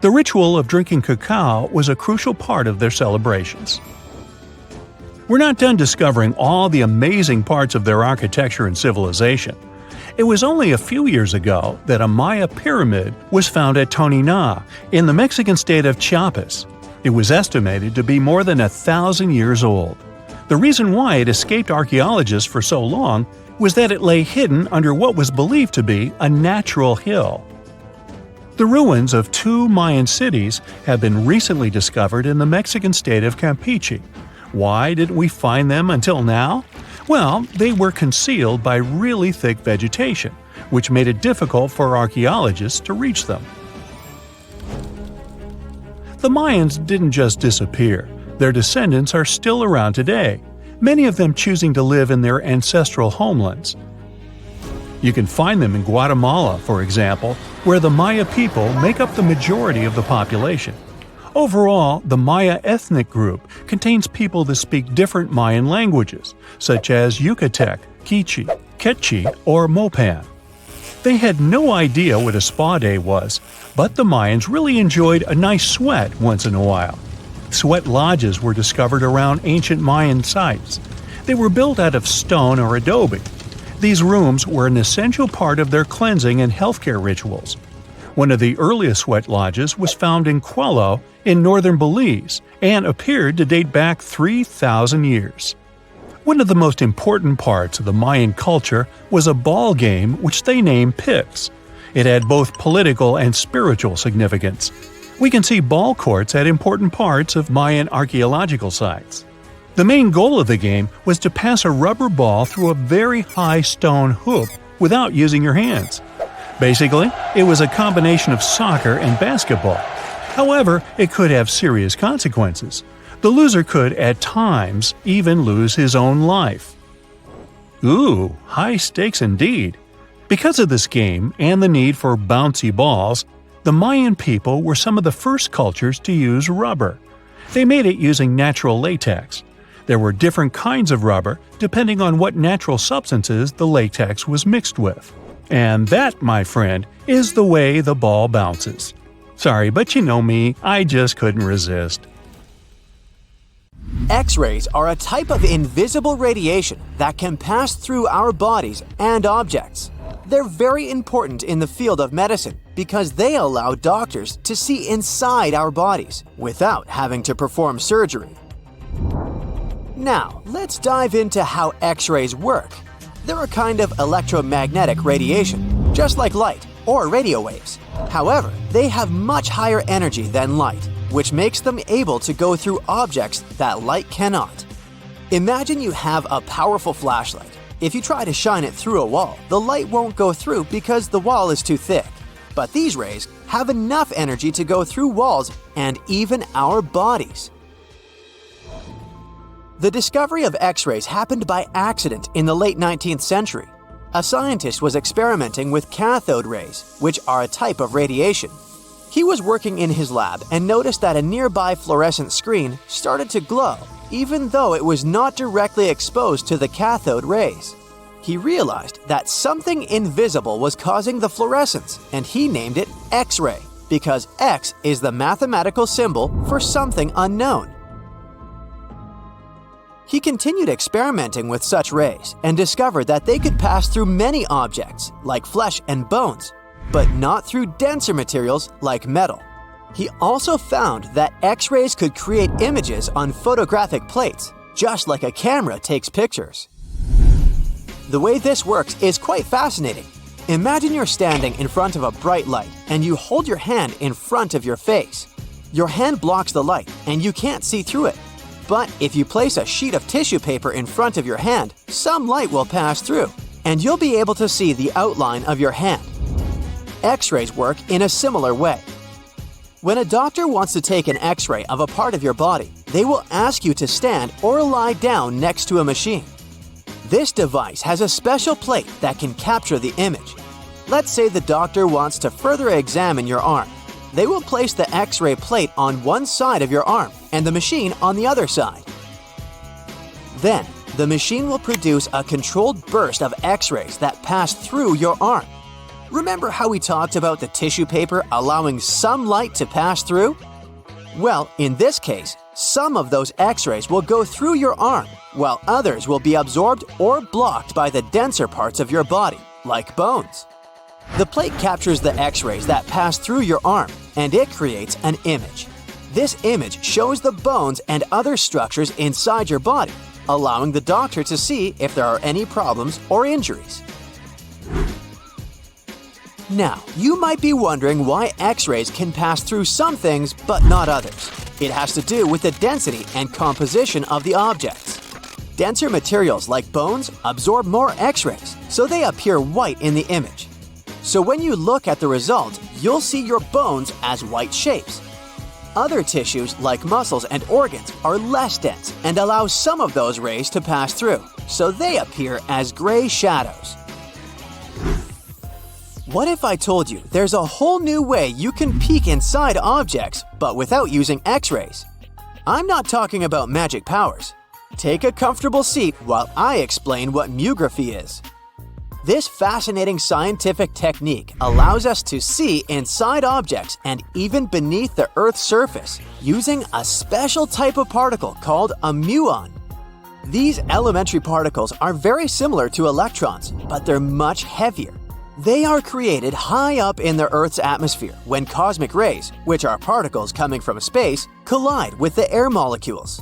The ritual of drinking cacao was a crucial part of their celebrations. We're not done discovering all the amazing parts of their architecture and civilization. It was only a few years ago that a Maya pyramid was found at Tonina, in the Mexican state of Chiapas. It was estimated to be more than 1,000 years old. The reason why it escaped archaeologists for so long was that it lay hidden under what was believed to be a natural hill. The ruins of 2 Mayan cities have been recently discovered in the Mexican state of Campeche. Why didn't we find them until now? Well, they were concealed by really thick vegetation, which made it difficult for archaeologists to reach them. The Mayans didn't just disappear. Their descendants are still around today, many of them choosing to live in their ancestral homelands. You can find them in Guatemala, for example, where the Maya people make up the majority of the population. Overall, the Maya ethnic group contains people that speak different Mayan languages, such as Yucatec, Quiche, Quechua, or Mopan. They had no idea what a spa day was, but the Mayans really enjoyed a nice sweat once in a while. Sweat lodges were discovered around ancient Mayan sites. They were built out of stone or adobe. These rooms were an essential part of their cleansing and healthcare rituals. One of the earliest sweat lodges was found in Quello in northern Belize and appeared to date back 3,000 years. One of the most important parts of the Mayan culture was a ball game which they named Pix. It had both political and spiritual significance. We can see ball courts at important parts of Mayan archaeological sites. The main goal of the game was to pass a rubber ball through a very high stone hoop without using your hands. Basically, it was a combination of soccer and basketball. However, it could have serious consequences. The loser could, at times, even lose his own life. Ooh, high stakes indeed. Because of this game and the need for bouncy balls, the Mayan people were some of the first cultures to use rubber. They made it using natural latex. There were different kinds of rubber depending on what natural substances the latex was mixed with. And that, my friend, is the way the ball bounces. Sorry, but you know me, I just couldn't resist. X-rays are a type of invisible radiation that can pass through our bodies and objects. They're very important in the field of medicine because they allow doctors to see inside our bodies without having to perform surgery. Now, let's dive into how X-rays work. They're a kind of electromagnetic radiation, just like light or radio waves. However, they have much higher energy than light, which makes them able to go through objects that light cannot. Imagine you have a powerful flashlight. If you try to shine it through a wall, the light won't go through because the wall is too thick. But these rays have enough energy to go through walls and even our bodies. The discovery of X-rays happened by accident in the late 19th century. A scientist was experimenting with cathode rays, which are a type of radiation. He was working in his lab and noticed that a nearby fluorescent screen started to glow, even though it was not directly exposed to the cathode rays. He realized that something invisible was causing the fluorescence, and he named it X-ray, because X is the mathematical symbol for something unknown. He continued experimenting with such rays and discovered that they could pass through many objects, like flesh and bones, but not through denser materials like metal. He also found that X-rays could create images on photographic plates, just like a camera takes pictures. The way this works is quite fascinating. Imagine you're standing in front of a bright light and you hold your hand in front of your face. Your hand blocks the light and you can't see through it. But if you place a sheet of tissue paper in front of your hand, some light will pass through, and you'll be able to see the outline of your hand. X-rays work in a similar way. When a doctor wants to take an X-ray of a part of your body, they will ask you to stand or lie down next to a machine. This device has a special plate that can capture the image. Let's say the doctor wants to further examine your arm. They will place the X-ray plate on one side of your arm and the machine on the other side. Then, the machine will produce a controlled burst of X-rays that pass through your arm. Remember how we talked about the tissue paper allowing some light to pass through? Well, in this case, some of those X-rays will go through your arm, while others will be absorbed or blocked by the denser parts of your body, like bones. The plate captures the X-rays that pass through your arm, and it creates an image. This image shows the bones and other structures inside your body, allowing the doctor to see if there are any problems or injuries. Now, you might be wondering why X-rays can pass through some things but not others. It has to do with the density and composition of the objects. Denser materials like bones absorb more X-rays, so they appear white in the image. So when you look at the result, you'll see your bones as white shapes. Other tissues like muscles and organs are less dense and allow some of those rays to pass through, so they appear as gray shadows. What if I told you there's a whole new way you can peek inside objects, but without using X-rays? I'm not talking about magic powers. Take a comfortable seat while I explain what muography is. This fascinating scientific technique allows us to see inside objects and even beneath the Earth's surface using a special type of particle called a muon. These elementary particles are very similar to electrons, but they're much heavier. They are created high up in the Earth's atmosphere when cosmic rays, which are particles coming from space, collide with the air molecules.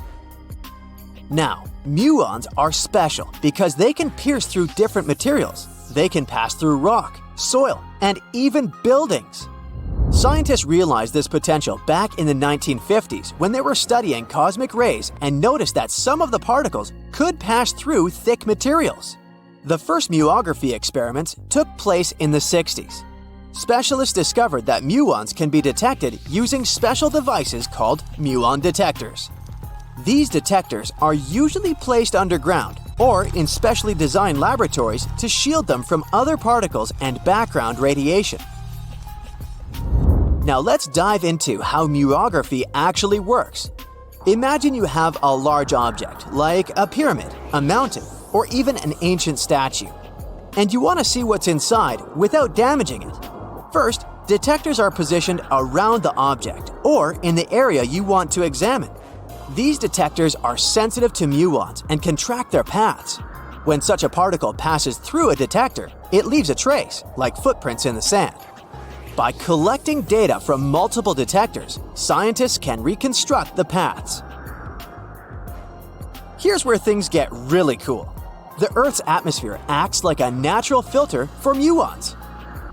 Now, muons are special because they can pierce through different materials. They can pass through rock, soil, and even buildings. Scientists realized this potential back in the 1950s when they were studying cosmic rays and noticed that some of the particles could pass through thick materials. The first muography experiments took place in the 60s. Specialists discovered that muons can be detected using special devices called muon detectors. These detectors are usually placed underground or in specially designed laboratories to shield them from other particles and background radiation. Now let's dive into how muography actually works. Imagine you have a large object, like a pyramid, a mountain, or even an ancient statue, and you want to see what's inside without damaging it. First, detectors are positioned around the object or in the area you want to examine. These detectors are sensitive to muons and can track their paths. When such a particle passes through a detector, it leaves a trace, like footprints in the sand. By collecting data from multiple detectors, scientists can reconstruct the paths. Here's where things get really cool. The Earth's atmosphere acts like a natural filter for muons.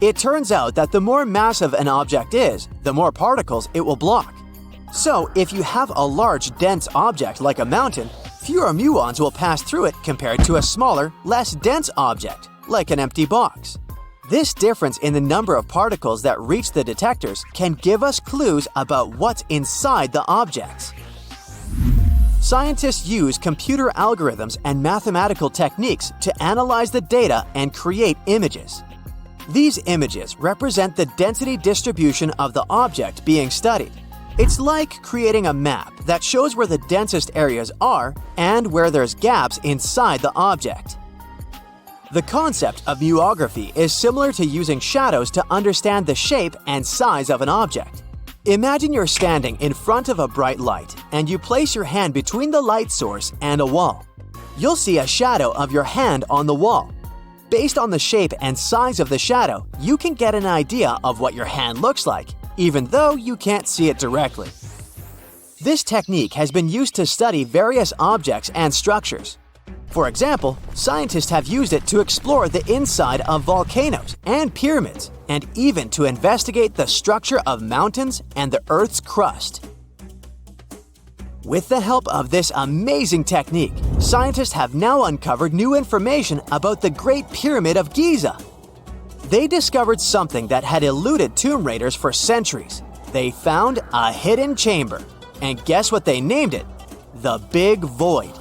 It turns out that the more massive an object is, the more particles it will block. So, if you have a large, dense object like a mountain, fewer muons will pass through it compared to a smaller, less dense object, like an empty box. This difference in the number of particles that reach the detectors can give us clues about what's inside the objects. Scientists use computer algorithms and mathematical techniques to analyze the data and create images. These images represent the density distribution of the object being studied. It's like creating a map that shows where the densest areas are and where there's gaps inside the object. The concept of muography is similar to using shadows to understand the shape and size of an object. Imagine you're standing in front of a bright light and you place your hand between the light source and a wall. You'll see a shadow of your hand on the wall. Based on the shape and size of the shadow, you can get an idea of what your hand looks like, even though you can't see it directly. This technique has been used to study various objects and structures. For example, scientists have used it to explore the inside of volcanoes and pyramids, and even to investigate the structure of mountains and the Earth's crust. With the help of this amazing technique, scientists have now uncovered new information about the Great Pyramid of Giza. They discovered something that had eluded tomb raiders for centuries. They found a hidden chamber. And guess what they named it? The Big Void.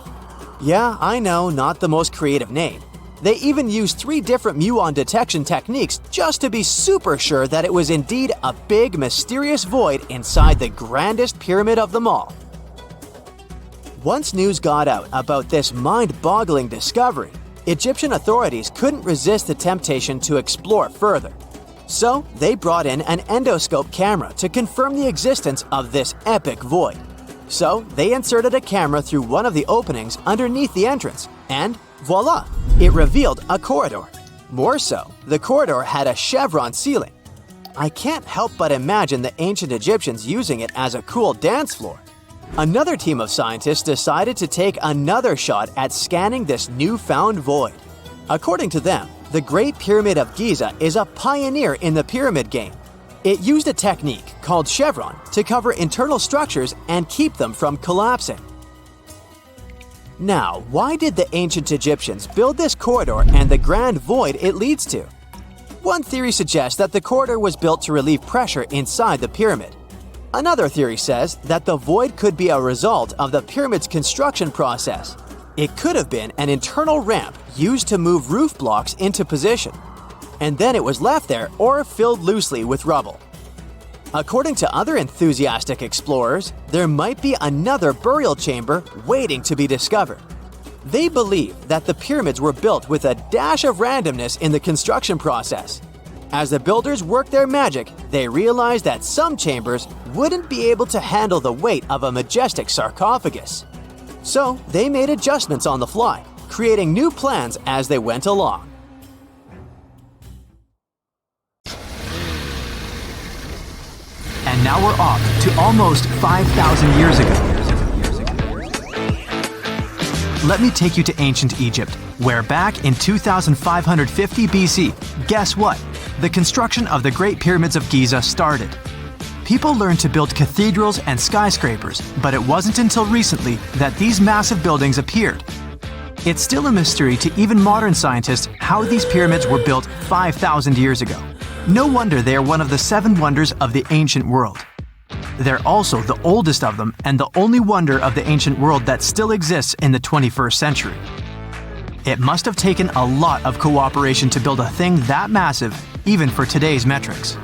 Yeah, I know, not the most creative name. They even used 3 different muon detection techniques just to be super sure that it was indeed a big, mysterious void inside the grandest pyramid of them all. Once news got out about this mind-boggling discovery, Egyptian authorities couldn't resist the temptation to explore further. So, they brought in an endoscope camera to confirm the existence of this epic void. So, they inserted a camera through one of the openings underneath the entrance, and voila! It revealed a corridor. More so, the corridor had a chevron ceiling. I can't help but imagine the ancient Egyptians using it as a cool dance floor. Another team of scientists decided to take another shot at scanning this newfound void. According to them, the Great Pyramid of Giza is a pioneer in the pyramid game. It used a technique called chevron to cover internal structures and keep them from collapsing. Now, why did the ancient Egyptians build this corridor and the grand void it leads to? One theory suggests that the corridor was built to relieve pressure inside the pyramid. Another theory says that the void could be a result of the pyramid's construction process. It could have been an internal ramp used to move roof blocks into position, and then it was left there or filled loosely with rubble. According to other enthusiastic explorers, there might be another burial chamber waiting to be discovered. They believe that the pyramids were built with a dash of randomness in the construction process. As the builders worked their magic, they realized that some chambers wouldn't be able to handle the weight of a majestic sarcophagus. So they made adjustments on the fly, creating new plans as they went along. And now we're off to almost 5,000 years ago. Let me take you to ancient Egypt, where back in 2550 BC, guess what? The construction of the Great Pyramids of Giza started. People learned to build cathedrals and skyscrapers, but it wasn't until recently that these massive buildings appeared. It's still a mystery to even modern scientists how these pyramids were built 5,000 years ago. No wonder they are one of the 7 wonders of the ancient world. They're also the oldest of them and the only wonder of the ancient world that still exists in the 21st century. It must have taken a lot of cooperation to build a thing that massive, even for today's metrics.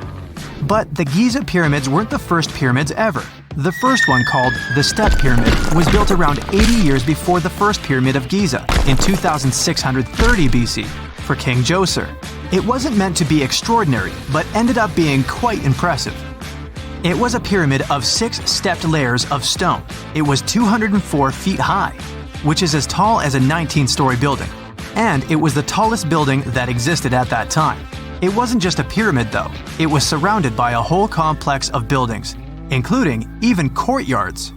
But the Giza pyramids weren't the first pyramids ever. The first one, called the Step Pyramid, was built around 80 years before the first Pyramid of Giza in 2630 BC for King Djoser. It wasn't meant to be extraordinary, but ended up being quite impressive. It was a pyramid of 6 stepped layers of stone. It was 204 feet high, which is as tall as a 19-story building. And it was the tallest building that existed at that time. It wasn't just a pyramid though, it was surrounded by a whole complex of buildings, including even courtyards.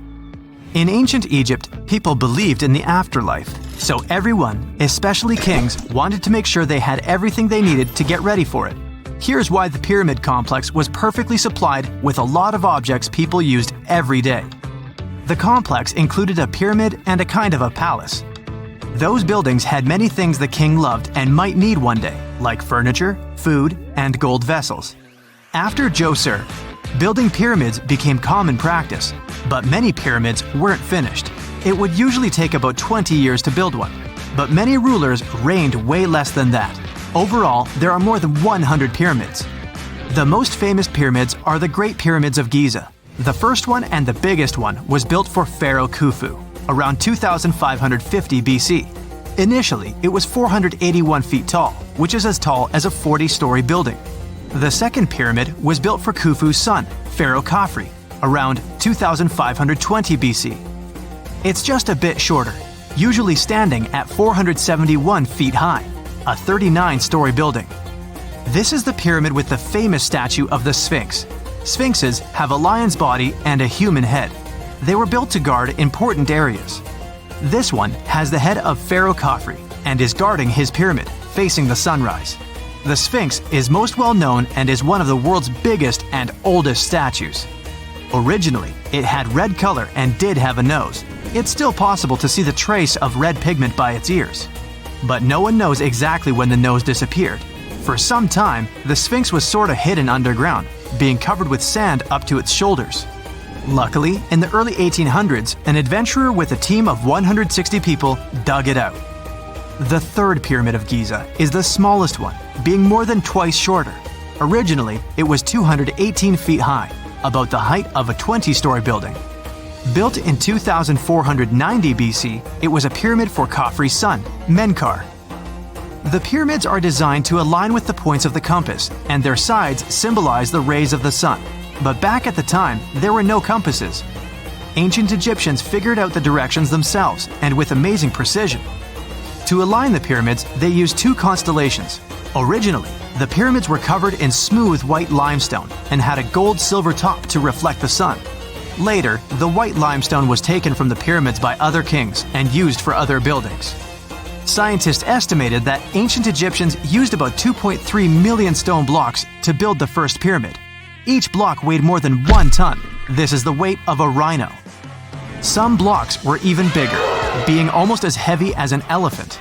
In ancient Egypt, people believed in the afterlife, so everyone, especially kings, wanted to make sure they had everything they needed to get ready for it. Here's why the pyramid complex was perfectly supplied with a lot of objects people used every day. The complex included a pyramid and a kind of a palace. Those buildings had many things the king loved and might need one day, like furniture, food, and gold vessels. After Djoser, building pyramids became common practice, but many pyramids weren't finished. It would usually take about 20 years to build one, but many rulers reigned way less than that. Overall, there are more than 100 pyramids. The most famous pyramids are the Great Pyramids of Giza. The first one and the biggest one was built for Pharaoh Khufu, around 2550 BC. Initially, it was 481 feet tall, which is as tall as a 40-story building. The second pyramid was built for Khufu's son, Pharaoh Khafre, around 2520 BC. It's just a bit shorter, usually standing at 471 feet high, a 39-story building. This is the pyramid with the famous statue of the Sphinx. Sphinxes have a lion's body and a human head. They were built to guard important areas. This one has the head of Pharaoh Khafre and is guarding his pyramid, facing the sunrise. The Sphinx is most well known and is one of the world's biggest and oldest statues. Originally, it had red color and did have a nose. It's still possible to see the trace of red pigment by its ears. But no one knows exactly when the nose disappeared. For some time, the Sphinx was sort of hidden underground, being covered with sand up to its shoulders. Luckily, in the early 1800s, an adventurer with a team of 160 people dug it out. The third Pyramid of Giza is the smallest one, being more than twice shorter. Originally, it was 218 feet high, about the height of a 20-story building. Built in 2490 BC, it was a pyramid for Khafre's son, Menkaure. The pyramids are designed to align with the points of the compass, and their sides symbolize the rays of the sun. But back at the time, there were no compasses. Ancient Egyptians figured out the directions themselves, and with amazing precision. To align the pyramids, they used 2 constellations, Originally, the pyramids were covered in smooth white limestone and had a gold-silver top to reflect the sun. Later, the white limestone was taken from the pyramids by other kings and used for other buildings. Scientists estimated that ancient Egyptians used about 2.3 million stone blocks to build the first pyramid. Each block weighed more than 1 ton. This is the weight of a rhino. Some blocks were even bigger, being almost as heavy as an elephant.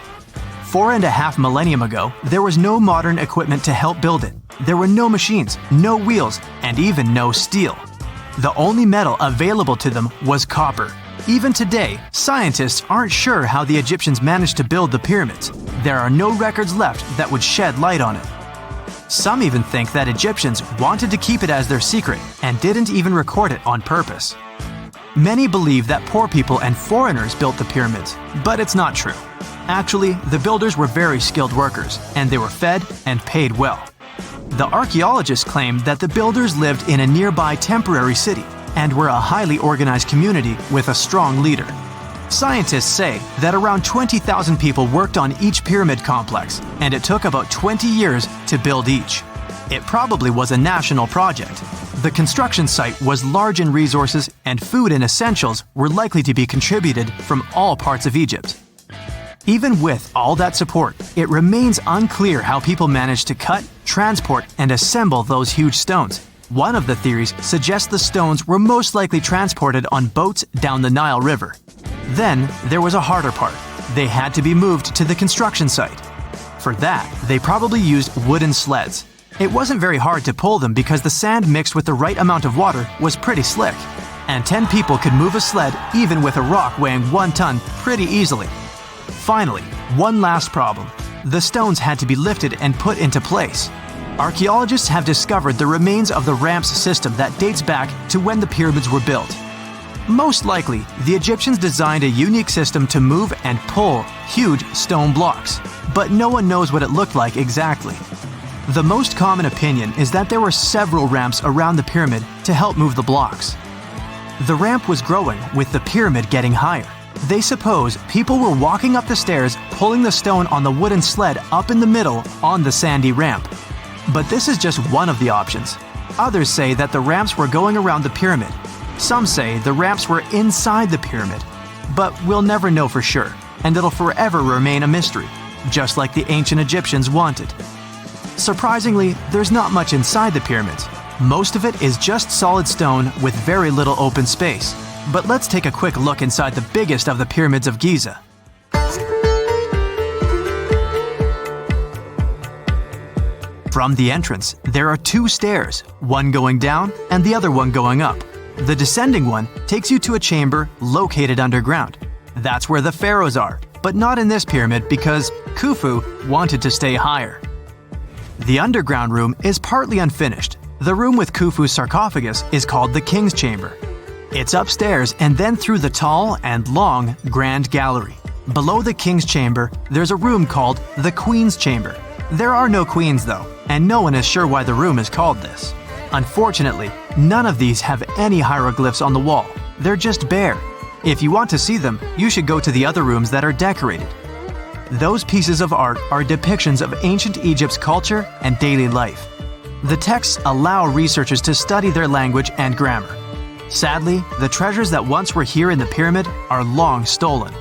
4.5 millennia ago, there was no modern equipment to help build it. There were no machines, no wheels, and even no steel. The only metal available to them was copper. Even today, scientists aren't sure how the Egyptians managed to build the pyramids. There are no records left that would shed light on it. Some even think that Egyptians wanted to keep it as their secret and didn't even record it on purpose. Many believe that poor people and foreigners built the pyramids, but it's not true. Actually, the builders were very skilled workers, and they were fed and paid well. The archaeologists claim that the builders lived in a nearby temporary city and were a highly organized community with a strong leader. Scientists say that around 20,000 people worked on each pyramid complex, and it took about 20 years to build each. It probably was a national project. The construction site was large in resources, and food and essentials were likely to be contributed from all parts of Egypt. Even with all that support, it remains unclear how people managed to cut, transport, and assemble those huge stones. One of the theories suggests the stones were most likely transported on boats down the Nile River. Then, there was a harder part. They had to be moved to the construction site. For that, they probably used wooden sleds. It wasn't very hard to pull them because the sand mixed with the right amount of water was pretty slick. And 10 people could move a sled even with a rock weighing 1 ton pretty easily. Finally, one last problem. The stones had to be lifted and put into place. Archaeologists have discovered the remains of the ramps system that dates back to when the pyramids were built. Most likely, the Egyptians designed a unique system to move and pull huge stone blocks, but no one knows what it looked like exactly. The most common opinion is that there were several ramps around the pyramid to help move the blocks. The ramp was growing with the pyramid getting higher. They suppose people were walking up the stairs, pulling the stone on the wooden sled up in the middle on the sandy ramp. But this is just one of the options. Others say that the ramps were going around the pyramid. Some say the ramps were inside the pyramid. But we'll never know for sure, and it'll forever remain a mystery, just like the ancient Egyptians wanted. Surprisingly, there's not much inside the pyramids. Most of it is just solid stone with very little open space. But let's take a quick look inside the biggest of the pyramids of Giza. From the entrance, there are 2 stairs, one going down and the other one going up. The descending one takes you to a chamber located underground. That's where the pharaohs are, but not in this pyramid because Khufu wanted to stay higher. The underground room is partly unfinished. The room with Khufu's sarcophagus is called the King's Chamber. It's upstairs and then through the tall and long Grand Gallery. Below the King's Chamber, there's a room called the Queen's Chamber. There are no queens though, and no one is sure why the room is called this. Unfortunately, none of these have any hieroglyphs on the wall. They're just bare. If you want to see them, you should go to the other rooms that are decorated. Those pieces of art are depictions of ancient Egypt's culture and daily life. The texts allow researchers to study their language and grammar. Sadly, the treasures that once were here in the pyramid are long stolen.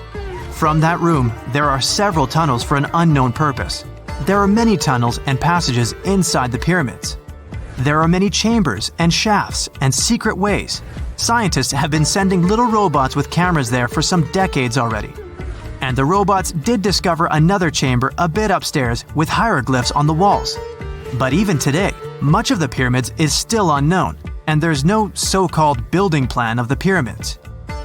From that room, there are several tunnels for an unknown purpose. There are many tunnels and passages inside the pyramids. There are many chambers and shafts and secret ways. Scientists have been sending little robots with cameras there for some decades already. And the robots did discover another chamber a bit upstairs with hieroglyphs on the walls. But even today, much of the pyramids is still unknown, and there's no so-called building plan of the pyramids.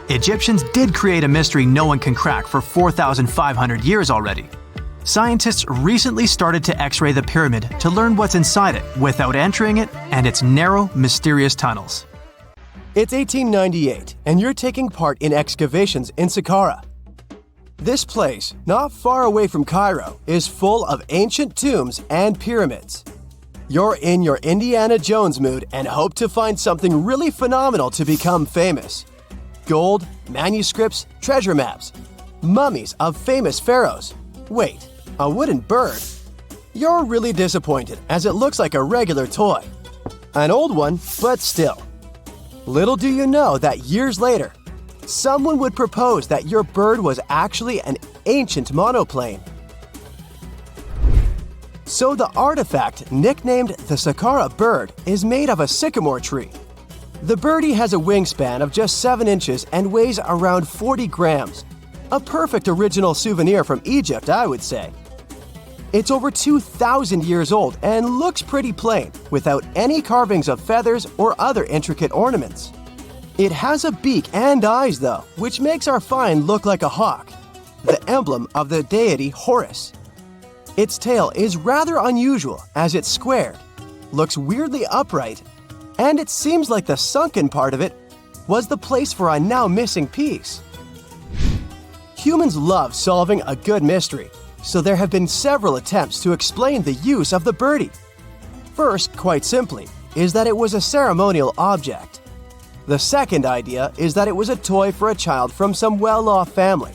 Egyptians did create a mystery no one can crack for 4,500 years already. Scientists recently started to X-ray the pyramid to learn what's inside it without entering it and its narrow, mysterious tunnels. It's 1898, and you're taking part in excavations in Saqqara. This place, not far away from Cairo, is full of ancient tombs and pyramids. You're in your Indiana Jones mood and hope to find something really phenomenal to become famous. Gold, manuscripts, treasure maps, mummies of famous pharaohs. Wait, a wooden bird? You're really disappointed as it looks like a regular toy. An old one, but still. Little do you know that years later, someone would propose that your bird was actually an ancient monoplane. So the artifact, nicknamed the Saqqara bird, is made of a sycamore tree. The birdie has a wingspan of just 7 inches and weighs around 40 grams. A perfect original souvenir from Egypt, I would say. It's over 2,000 years old and looks pretty plain, without any carvings of feathers or other intricate ornaments. It has a beak and eyes though, which makes our find look like a hawk, the emblem of the deity Horus. Its tail is rather unusual as it's squared, looks weirdly upright, and it seems like the sunken part of it was the place for a now missing piece. Humans love solving a good mystery, so there have been several attempts to explain the use of the birdie. First, quite simply, is that it was a ceremonial object. The second idea is that it was a toy for a child from some well-off family.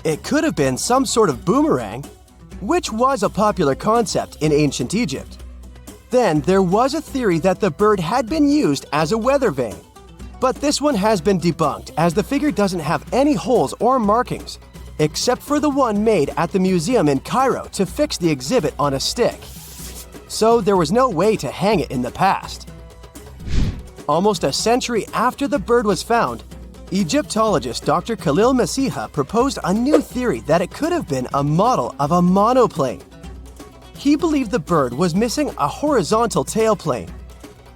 It could have been some sort of boomerang, which was a popular concept in ancient Egypt. Then there was a theory that the bird had been used as a weather vane. But this one has been debunked as the figure doesn't have any holes or markings, except for the one made at the museum in Cairo to fix the exhibit on a stick. So there was no way to hang it in the past. Almost a century after the bird was found, Egyptologist Dr. Khalil Masiha proposed a new theory that it could have been a model of a monoplane. He believed the bird was missing a horizontal tailplane.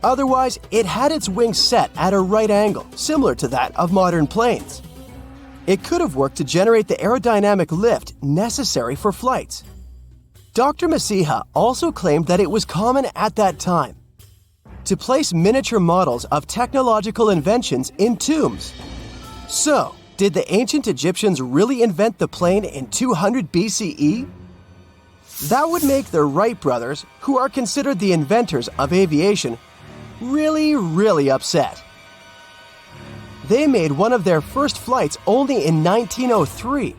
Otherwise, it had its wings set at a right angle, similar to that of modern planes. It could have worked to generate the aerodynamic lift necessary for flights. Dr. Masiha also claimed that it was common at that time to place miniature models of technological inventions in tombs. So, did the ancient Egyptians really invent the plane in 200 BCE? That would make the Wright brothers, who are considered the inventors of aviation, really upset. They made one of their first flights only in 1903.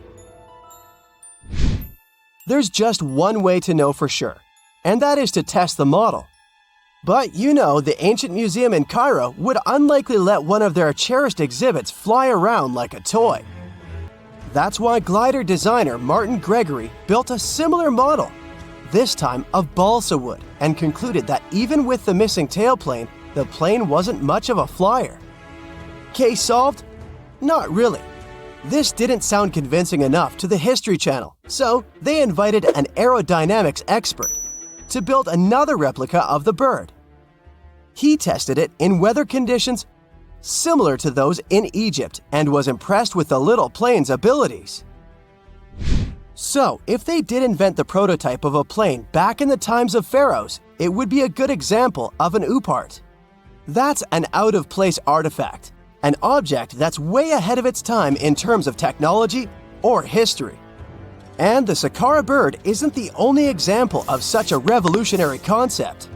There's just one way to know for sure, and that is to test the model. But you know, the ancient museum in Cairo would unlikely let one of their cherished exhibits fly around like a toy. That's why glider designer Martin Gregory built a similar model, this time of balsa wood, and concluded that even with the missing tailplane, the plane wasn't much of a flyer. Case solved? Not really. This didn't sound convincing enough to the History Channel, so they invited an aerodynamics expert to build another replica of the bird. He tested it in weather conditions similar to those in Egypt and was impressed with the little plane's abilities. So, if they did invent the prototype of a plane back in the times of pharaohs, it would be a good example of an oupart. That's an out-of-place artifact, an object that's way ahead of its time in terms of technology or history. And the Saqqara bird isn't the only example of such a revolutionary concept.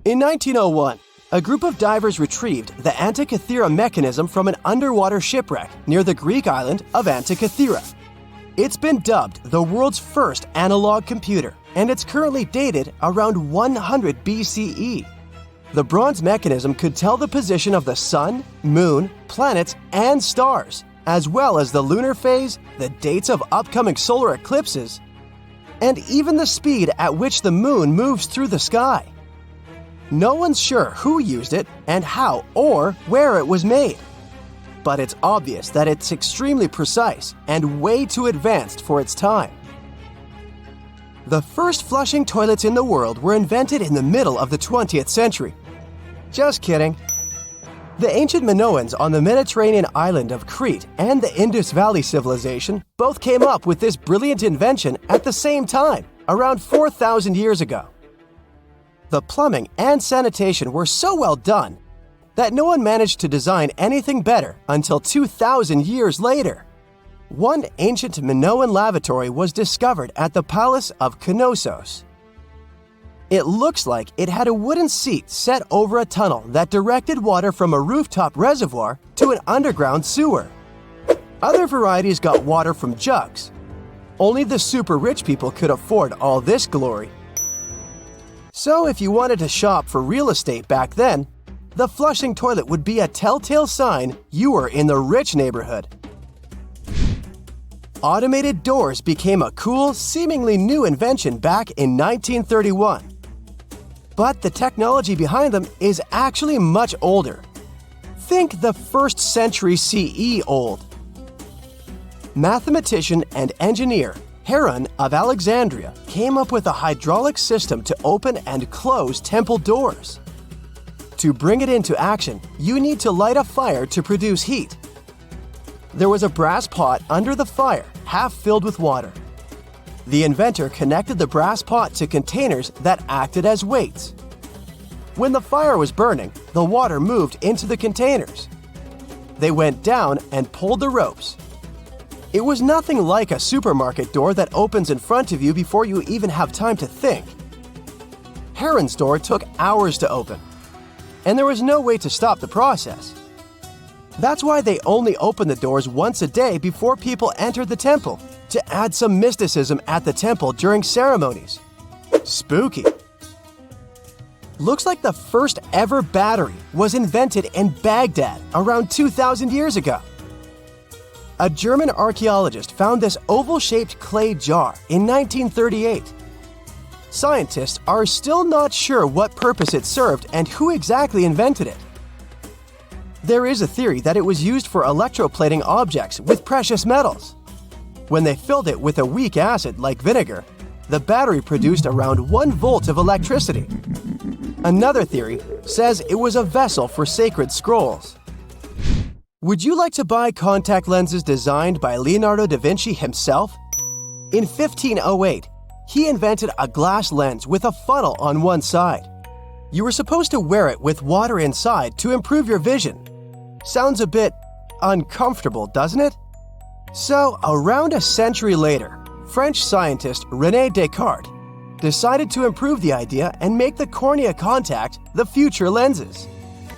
In 1901, a group of divers retrieved the Antikythera mechanism from an underwater shipwreck near the Greek island of Antikythera. It's been dubbed the world's first analog computer, and it's currently dated around 100 BCE. The bronze mechanism could tell the position of the sun, moon, planets, and stars, as well as the lunar phase, the dates of upcoming solar eclipses, and even the speed at which the moon moves through the sky. No one's sure who used it and how or where it was made. But it's obvious that it's extremely precise and way too advanced for its time. The first flushing toilets in the world were invented in the middle of the 20th century. Just kidding. The ancient Minoans on the Mediterranean island of Crete and the Indus Valley civilization both came up with this brilliant invention at the same time, around 4,000 years ago. The plumbing and sanitation were so well done that no one managed to design anything better until 2,000 years later. One ancient Minoan lavatory was discovered at the Palace of Knossos. It looks like it had a wooden seat set over a tunnel that directed water from a rooftop reservoir to an underground sewer. Other varieties got water from jugs. Only the super rich people could afford all this glory. So if you wanted to shop for real estate back then, the flushing toilet would be a telltale sign you were in the rich neighborhood. Automated doors became a cool, seemingly new invention back in 1931. But the technology behind them is actually much older. Think the 1st century CE old. Mathematician and engineer Heron of Alexandria came up with a hydraulic system to open and close temple doors. To bring it into action, you need to light a fire to produce heat. There was a brass pot under the fire, half filled with water. The inventor connected the brass pot to containers that acted as weights. When the fire was burning, the water moved into the containers. They went down and pulled the ropes. It was nothing like a supermarket door that opens in front of you before you even have time to think. Heron's door took hours to open, and there was no way to stop the process. That's why they only opened the doors once a day before people entered the temple, to add some mysticism at the temple during ceremonies. Spooky. Looks like the first ever battery was invented in Baghdad around 2,000 years ago. A German archaeologist found this oval-shaped clay jar in 1938. Scientists are still not sure what purpose it served and who exactly invented it. There is a theory that it was used for electroplating objects with precious metals. When they filled it with a weak acid like vinegar, the battery produced around 1 volt of electricity. Another theory says it was a vessel for sacred scrolls. Would you like to buy contact lenses designed by Leonardo da Vinci himself? In 1508, he invented a glass lens with a funnel on one side. You were supposed to wear it with water inside to improve your vision. Sounds a bit uncomfortable, doesn't it? So, around a century later, French scientist René Descartes decided to improve the idea and make the cornea contact the future lenses.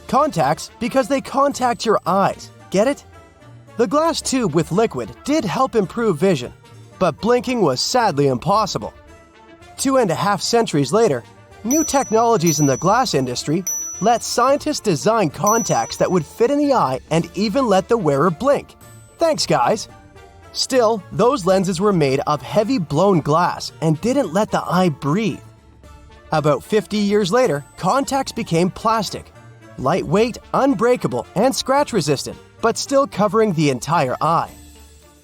Contacts because they contact your eyes, get it? The glass tube with liquid did help improve vision, but blinking was sadly impossible. 2.5 centuries later, new technologies in the glass industry let scientists design contacts that would fit in the eye and even let the wearer blink. Thanks, guys! Still, those lenses were made of heavy blown glass and didn't let the eye breathe. About 50 years later, contacts became plastic, lightweight, unbreakable, and scratch-resistant, but still covering the entire eye.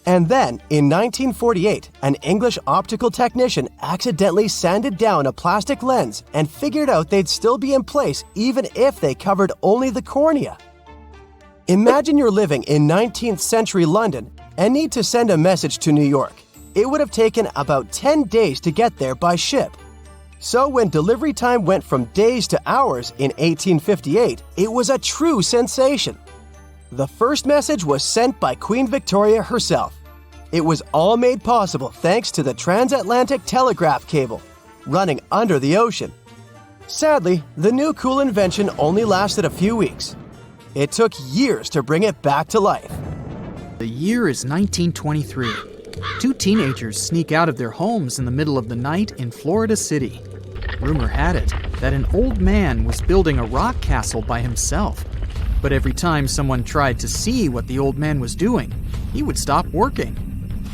And then, in 1948, an English optical technician accidentally sanded down a plastic lens and figured out they'd still be in place even if they covered only the cornea. Imagine you're living in 19th century London and need to send a message to New York. It would have taken about 10 days to get there by ship. So when delivery time went from days to hours in 1858, it was a true sensation. The first message was sent by Queen Victoria herself. It was all made possible thanks to the Transatlantic telegraph cable, running under the ocean. Sadly, the new cool invention only lasted a few weeks. It took years to bring it back to life. The year is 1923. 2 teenagers sneak out of their homes in the middle of the night in Florida City. Rumor had it that an old man was building a rock castle by himself. But every time someone tried to see what the old man was doing, he would stop working.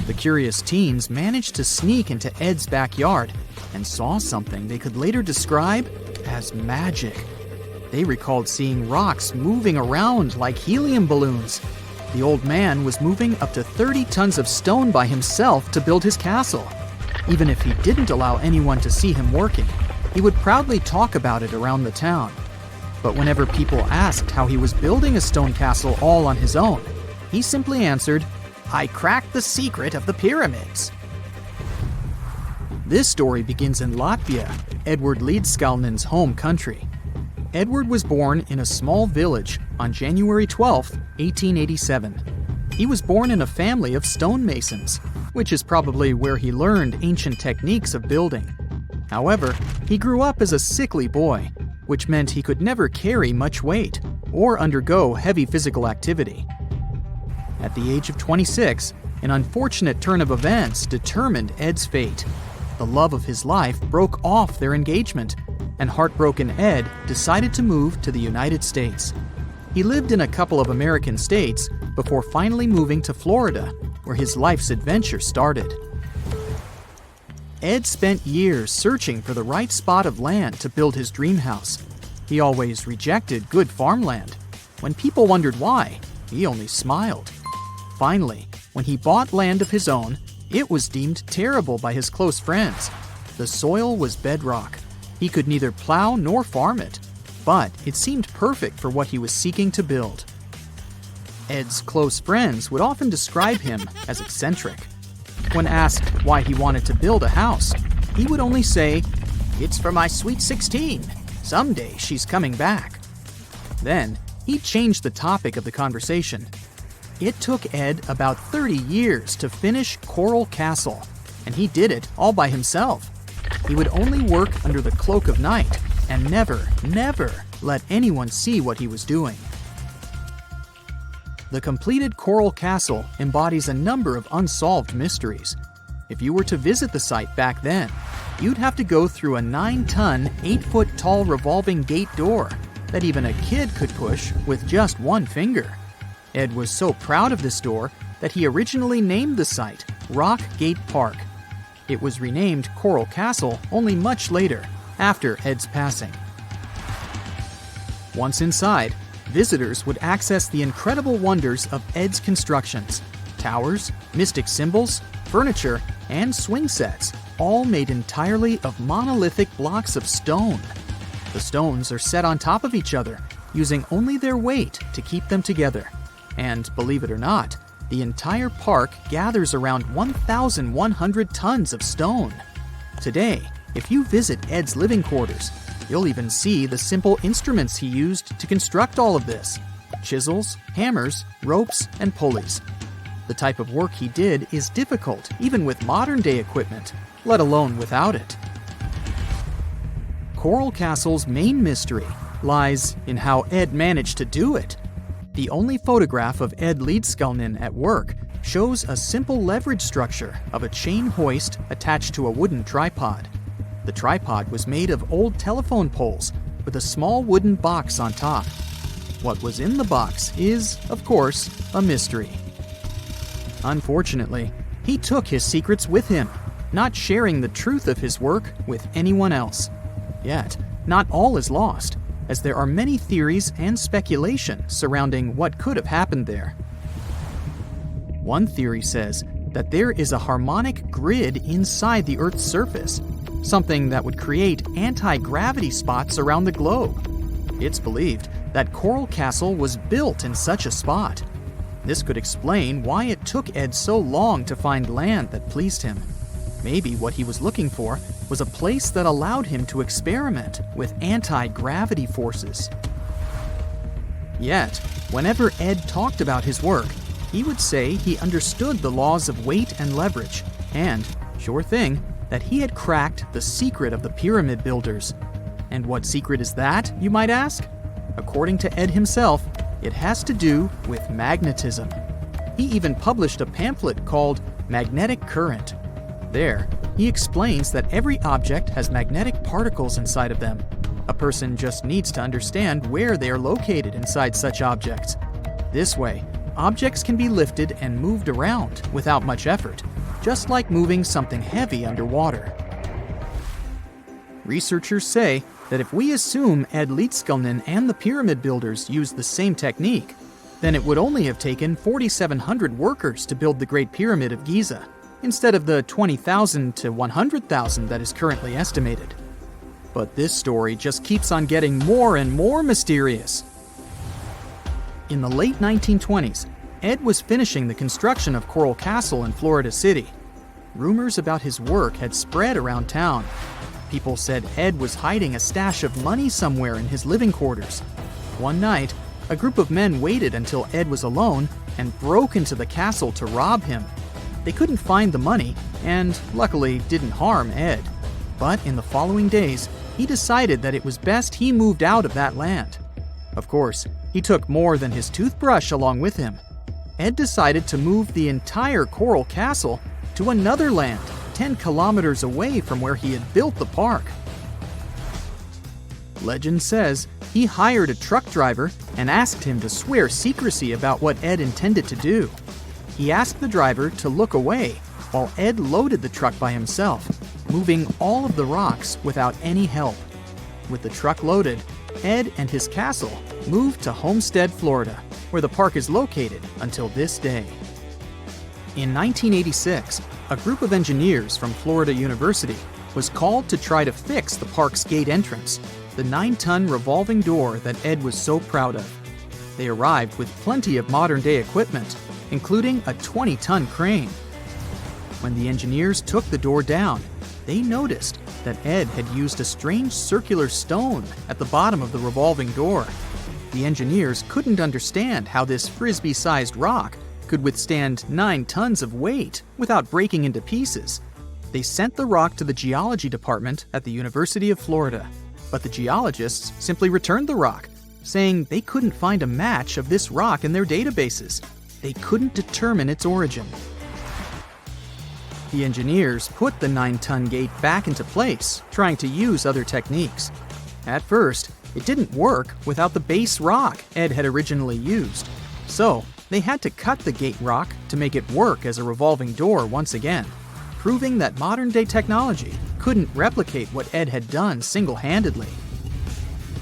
The curious teens managed to sneak into Ed's backyard and saw something they could later describe as magic. They recalled seeing rocks moving around like helium balloons. The old man was moving up to 30 tons of stone by himself to build his castle. Even if he didn't allow anyone to see him working, he would proudly talk about it around the town. But whenever people asked how he was building a stone castle all on his own, he simply answered, "I cracked the secret of the pyramids." This story begins in Latvia, Edward Leedskalnin's home country. Edward was born in a small village on January 12, 1887. He was born in a family of stonemasons, which is probably where he learned ancient techniques of building. However, he grew up as a sickly boy, which meant he could never carry much weight or undergo heavy physical activity. At the age of 26, an unfortunate turn of events determined Ed's fate. The love of his life broke off their engagement, and heartbroken Ed decided to move to the United States. He lived in a couple of American states before finally moving to Florida, where his life's adventure started. Ed spent years searching for the right spot of land to build his dream house. He always rejected good farmland. When people wondered why, he only smiled. Finally, when he bought land of his own, it was deemed terrible by his close friends. The soil was bedrock. He could neither plow nor farm it, but it seemed perfect for what he was seeking to build. Ed's close friends would often describe him as eccentric. When asked why he wanted to build a house, he would only say, "It's for my sweet 16. Someday she's coming back." Then, he changed the topic of the conversation. It took Ed about 30 years to finish Coral Castle, and he did it all by himself. He would only work under the cloak of night and never let anyone see what he was doing. The completed Coral Castle embodies a number of unsolved mysteries. If you were to visit the site back then, you'd have to go through a 9-ton, 8-foot-tall revolving gate door that even a kid could push with just one finger. Ed was so proud of this door that he originally named the site Rock Gate Park. It was renamed Coral Castle only much later, after Ed's passing. Once inside, visitors would access the incredible wonders of Ed's constructions: towers, mystic symbols, furniture, and swing sets, all made entirely of monolithic blocks of stone. The stones are set on top of each other, using only their weight to keep them together. And believe it or not, the entire park gathers around 1,100 tons of stone. Today, if you visit Ed's living quarters, you'll even see the simple instruments he used to construct all of this: chisels, hammers, ropes, and pulleys. The type of work he did is difficult even with modern-day equipment, let alone without it. Coral Castle's main mystery lies in how Ed managed to do it. The only photograph of Ed Leedskalnin at work shows a simple leverage structure of a chain hoist attached to a wooden tripod. The tripod was made of old telephone poles with a small wooden box on top. What was in the box is, of course, a mystery. Unfortunately, he took his secrets with him, not sharing the truth of his work with anyone else. Yet, not all is lost, as there are many theories and speculation surrounding what could have happened there. One theory says that there is a harmonic grid inside the Earth's surface, something that would create anti-gravity spots around the globe. It's believed that Coral Castle was built in such a spot. This could explain why it took Ed so long to find land that pleased him. Maybe what he was looking for was a place that allowed him to experiment with anti-gravity forces. Yet, whenever Ed talked about his work, he would say he understood the laws of weight and leverage, and, sure thing, that he had cracked the secret of the pyramid builders. And what secret is that, you might ask? According to Ed himself, it has to do with magnetism. He even published a pamphlet called Magnetic Current. There, he explains that every object has magnetic particles inside of them. A person just needs to understand where they are located inside such objects. This way, objects can be lifted and moved around without much effort, just like moving something heavy underwater. Researchers say that if we assume Ed Leedskalnin and the pyramid builders used the same technique, then it would only have taken 4,700 workers to build the Great Pyramid of Giza, instead of the 20,000 to 100,000 that is currently estimated. But this story just keeps on getting more and more mysterious. In the late 1920s, Ed was finishing the construction of Coral Castle in Florida City. Rumors about his work had spread around town. People said Ed was hiding a stash of money somewhere in his living quarters. One night, a group of men waited until Ed was alone and broke into the castle to rob him. They couldn't find the money and, luckily, didn't harm Ed. But in the following days, he decided that it was best he moved out of that land. Of course, he took more than his toothbrush along with him. Ed decided to move the entire Coral Castle to another land 10 kilometers away from where he had built the park. Legend says he hired a truck driver and asked him to swear secrecy about what Ed intended to do. He asked the driver to look away while Ed loaded the truck by himself, moving all of the rocks without any help. With the truck loaded, Ed and his castle moved to Homestead, Florida, where the park is located until this day. In 1986, a group of engineers from Florida University was called to try to fix the park's gate entrance, the 9-ton revolving door that Ed was so proud of. They arrived with plenty of modern-day equipment, including a 20-ton crane. When the engineers took the door down, they noticed that Ed had used a strange circular stone at the bottom of the revolving door. The engineers couldn't understand how this frisbee-sized rock could withstand 9 tons of weight without breaking into pieces. They sent the rock to the geology department at the University of Florida, but the geologists simply returned the rock, saying they couldn't find a match of this rock in their databases. They couldn't determine its origin. The engineers put the 9-ton gate back into place, trying to use other techniques. At first, it didn't work without the base rock Ed had originally used. So, they had to cut the gate rock to make it work as a revolving door once again, proving that modern-day technology couldn't replicate what Ed had done single-handedly.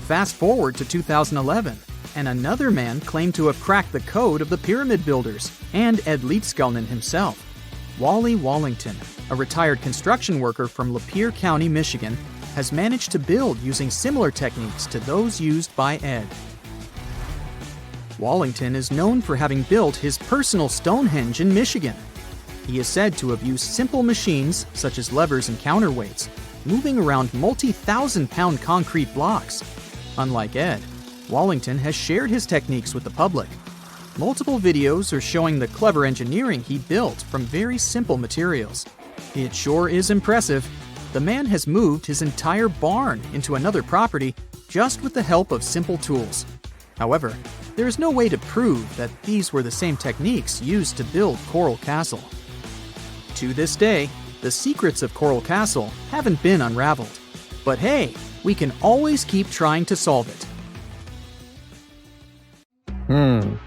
Fast forward to 2011, and another man claimed to have cracked the code of the pyramid builders and Ed Leedskalnin himself. Wally Wallington, a retired construction worker from Lapeer County, Michigan, has managed to build using similar techniques to those used by Ed. Wallington is known for having built his personal Stonehenge in Michigan. He is said to have used simple machines, such as levers and counterweights, moving around multi-thousand-pound concrete blocks. Unlike Ed, Wallington has shared his techniques with the public. Multiple videos are showing the clever engineering he built from very simple materials. It sure is impressive. The man has moved his entire barn into another property just with the help of simple tools. However, there is no way to prove that these were the same techniques used to build Coral Castle. To this day, the secrets of Coral Castle haven't been unraveled. But hey, we can always keep trying to solve it.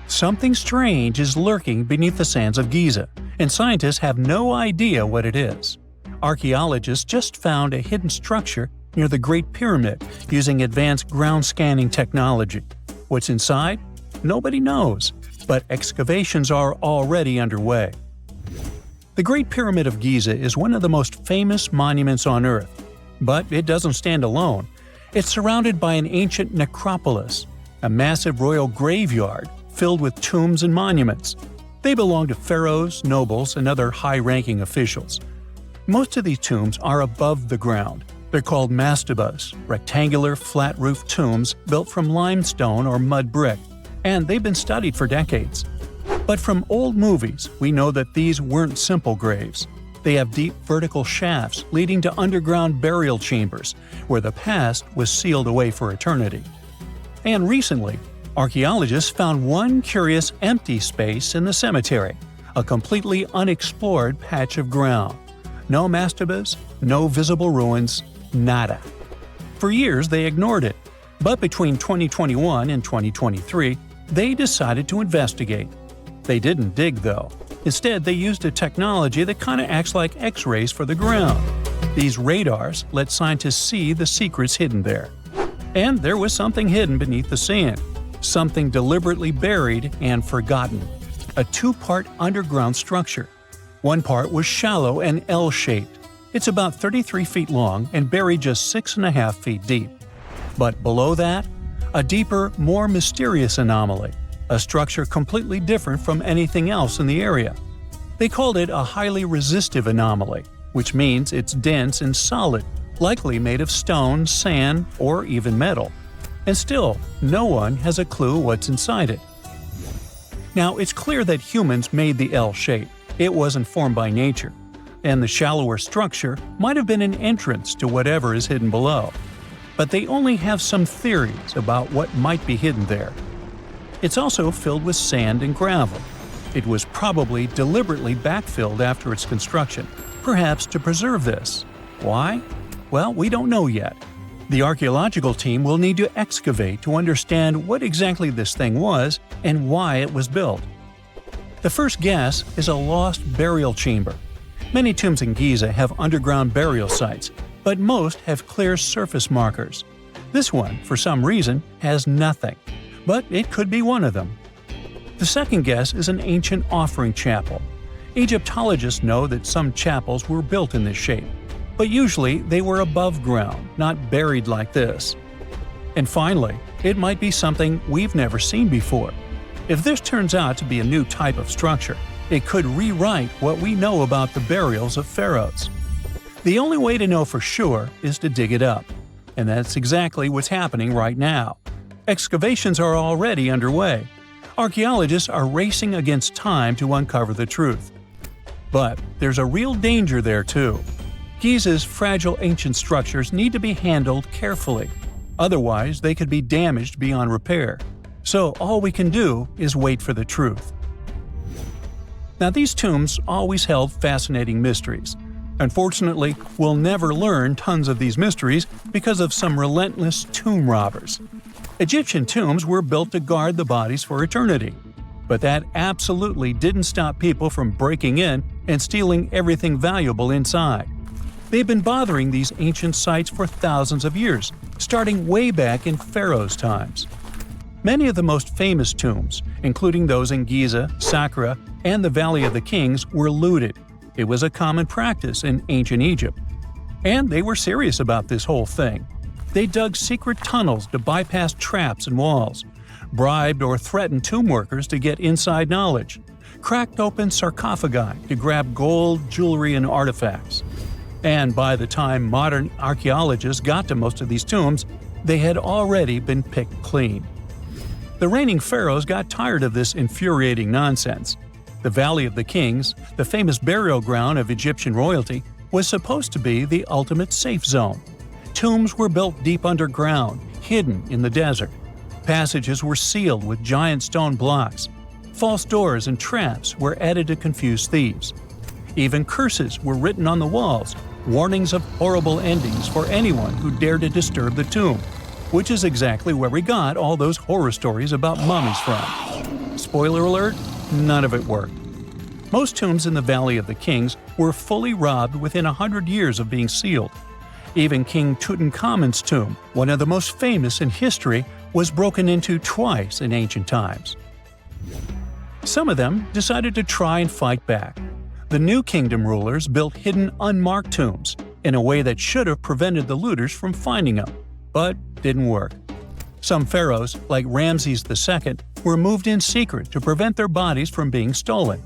Something strange is lurking beneath the sands of Giza, and scientists have no idea what it is. Archaeologists just found a hidden structure near the Great Pyramid using advanced ground scanning technology. What's inside? Nobody knows, but excavations are already underway. The Great Pyramid of Giza is one of the most famous monuments on Earth, but it doesn't stand alone. It's surrounded by an ancient necropolis, a massive royal graveyard filled with tombs and monuments. They belong to pharaohs, nobles, and other high-ranking officials. Most of these tombs are above the ground. They're called mastabas, rectangular, flat-roofed tombs built from limestone or mud brick, and they've been studied for decades. But from old movies, we know that these weren't simple graves. They have deep vertical shafts leading to underground burial chambers, where the past was sealed away for eternity. And recently, archaeologists found one curious empty space in the cemetery, a completely unexplored patch of ground. No mastabas, no visible ruins, nada. For years they ignored it, but between 2021 and 2023, they decided to investigate. They didn't dig though. Instead, they used a technology that kind of acts like X-rays for the ground. These radars let scientists see the secrets hidden there. And there was something hidden beneath the sand, something deliberately buried and forgotten. A 2-part underground structure. One part was shallow and L-shaped. It's about 33 feet long and buried just 6.5 feet deep. But below that, a deeper, more mysterious anomaly, a structure completely different from anything else in the area. They called it a highly resistive anomaly, which means it's dense and solid, likely made of stone, sand, or even metal. And still, no one has a clue what's inside it. Now, it's clear that humans made the L shape. It wasn't formed by nature. And the shallower structure might have been an entrance to whatever is hidden below. But they only have some theories about what might be hidden there. It's also filled with sand and gravel. It was probably deliberately backfilled after its construction, perhaps to preserve this. Why? Well, we don't know yet. The archaeological team will need to excavate to understand what exactly this thing was and why it was built. The first guess is a lost burial chamber. Many tombs in Giza have underground burial sites, but most have clear surface markers. This one, for some reason, has nothing, but it could be one of them. The second guess is an ancient offering chapel. Egyptologists know that some chapels were built in this shape, but usually they were above ground, not buried like this. And finally, it might be something we've never seen before. If this turns out to be a new type of structure, it could rewrite what we know about the burials of pharaohs. The only way to know for sure is to dig it up, and that's exactly what's happening right now. Excavations are already underway. Archaeologists are racing against time to uncover the truth. But there's a real danger there too. Giza's fragile ancient structures need to be handled carefully. Otherwise, they could be damaged beyond repair. So all we can do is wait for the truth. Now, these tombs always held fascinating mysteries. Unfortunately, we'll never learn tons of these mysteries because of some relentless tomb robbers. Egyptian tombs were built to guard the bodies for eternity. But that absolutely didn't stop people from breaking in and stealing everything valuable inside. They've been bothering these ancient sites for thousands of years, starting way back in Pharaoh's times. Many of the most famous tombs, including those in Giza, Saqqara, and the Valley of the Kings, were looted. It was a common practice in ancient Egypt. And they were serious about this whole thing. They dug secret tunnels to bypass traps and walls, bribed or threatened tomb workers to get inside knowledge, cracked open sarcophagi to grab gold, jewelry, and artifacts. And by the time modern archaeologists got to most of these tombs, they had already been picked clean. The reigning pharaohs got tired of this infuriating nonsense. The Valley of the Kings, the famous burial ground of Egyptian royalty, was supposed to be the ultimate safe zone. Tombs were built deep underground, hidden in the desert. Passages were sealed with giant stone blocks. False doors and traps were added to confuse thieves. Even curses were written on the walls, warnings of horrible endings for anyone who dared to disturb the tomb, which is exactly where we got all those horror stories about mummies from. Spoiler alert, none of it worked. Most tombs in the Valley of the Kings were fully robbed within 100 years of being sealed. Even King Tutankhamun's tomb, one of the most famous in history, was broken into twice in ancient times. Some of them decided to try and fight back. The New Kingdom rulers built hidden unmarked tombs in a way that should have prevented the looters from finding them, but didn't work. Some pharaohs, like Ramses II, were moved in secret to prevent their bodies from being stolen.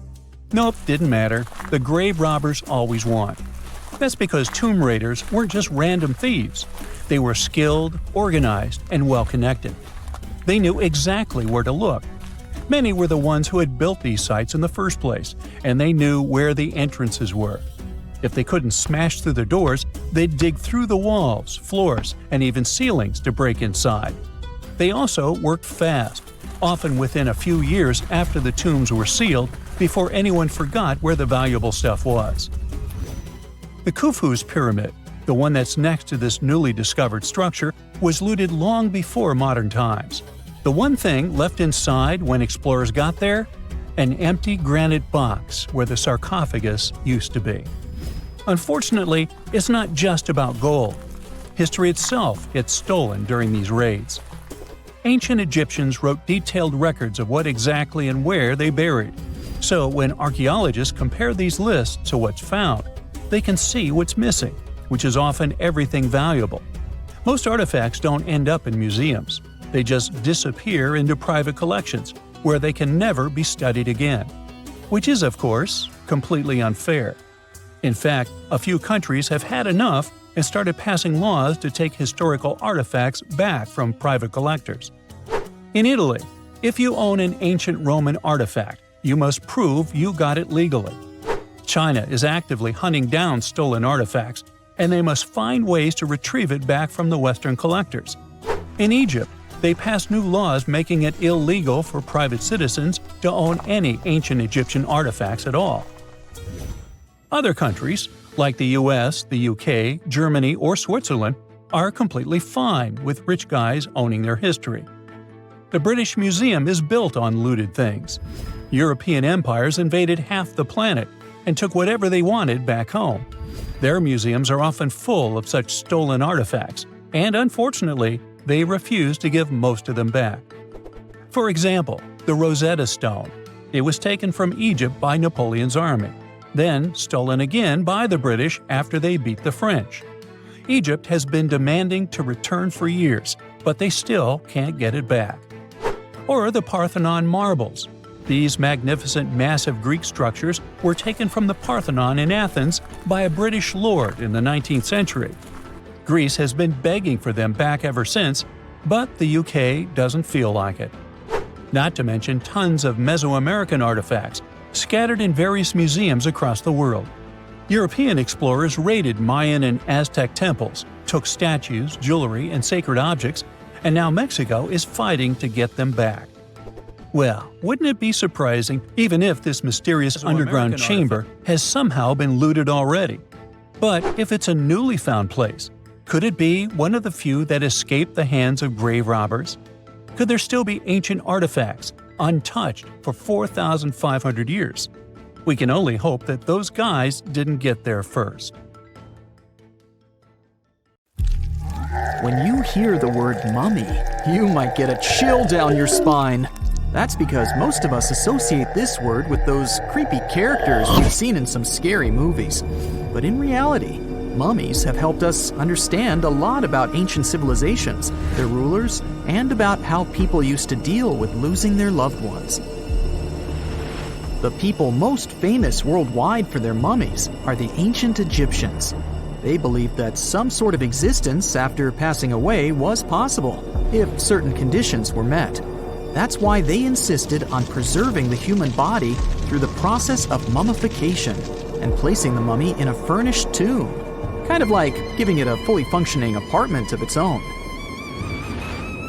Nope, didn't matter. The grave robbers always won. That's because tomb raiders weren't just random thieves. They were skilled, organized, and well-connected. They knew exactly where to look. Many were the ones who had built these sites in the first place, and they knew where the entrances were. If they couldn't smash through the doors, they'd dig through the walls, floors, and even ceilings to break inside. They also worked fast, often within a few years after the tombs were sealed, before anyone forgot where the valuable stuff was. The Khufu's pyramid, the one that's next to this newly discovered structure, was looted long before modern times. The one thing left inside when explorers got there? An empty granite box where the sarcophagus used to be. Unfortunately, it's not just about gold. History itself gets stolen during these raids. Ancient Egyptians wrote detailed records of what exactly and where they buried. So when archaeologists compare these lists to what's found, they can see what's missing, which is often everything valuable. Most artifacts don't end up in museums. They just disappear into private collections, where they can never be studied again. Which is, of course, completely unfair. In fact, a few countries have had enough and started passing laws to take historical artifacts back from private collectors. In Italy, if you own an ancient Roman artifact, you must prove you got it legally. China is actively hunting down stolen artifacts, and they must find ways to retrieve it back from the Western collectors. In Egypt, they passed new laws making it illegal for private citizens to own any ancient Egyptian artifacts at all. Other countries, like the US, the UK, Germany, or Switzerland, are completely fine with rich guys owning their history. The British Museum is built on looted things. European empires invaded half the planet and took whatever they wanted back home. Their museums are often full of such stolen artifacts, and unfortunately, they refuse to give most of them back. For example, the Rosetta Stone. It was taken from Egypt by Napoleon's army, then stolen again by the British after they beat the French. Egypt has been demanding to return for years, but they still can't get it back. Or the Parthenon marbles. These magnificent massive Greek structures were taken from the Parthenon in Athens by a British lord in the 19th century. Greece has been begging for them back ever since, but the UK doesn't feel like it. Not to mention tons of Mesoamerican artifacts, scattered in various museums across the world. European explorers raided Mayan and Aztec temples, took statues, jewelry, and sacred objects, and now Mexico is fighting to get them back. Well, wouldn't it be surprising even if this mysterious underground chamber has somehow been looted already? But if it's a newly found place, could it be one of the few that escaped the hands of grave robbers? Could there still be ancient artifacts, untouched for 4,500 years? We can only hope that those guys didn't get there first. When you hear the word mummy, you might get a chill down your spine. That's because most of us associate this word with those creepy characters we've seen in some scary movies. But in reality, mummies have helped us understand a lot about ancient civilizations, their rulers, and about how people used to deal with losing their loved ones. The people most famous worldwide for their mummies are the ancient Egyptians. They believed that some sort of existence after passing away was possible, if certain conditions were met. That's why they insisted on preserving the human body through the process of mummification and placing the mummy in a furnished tomb. Kind of like giving it a fully functioning apartment of its own.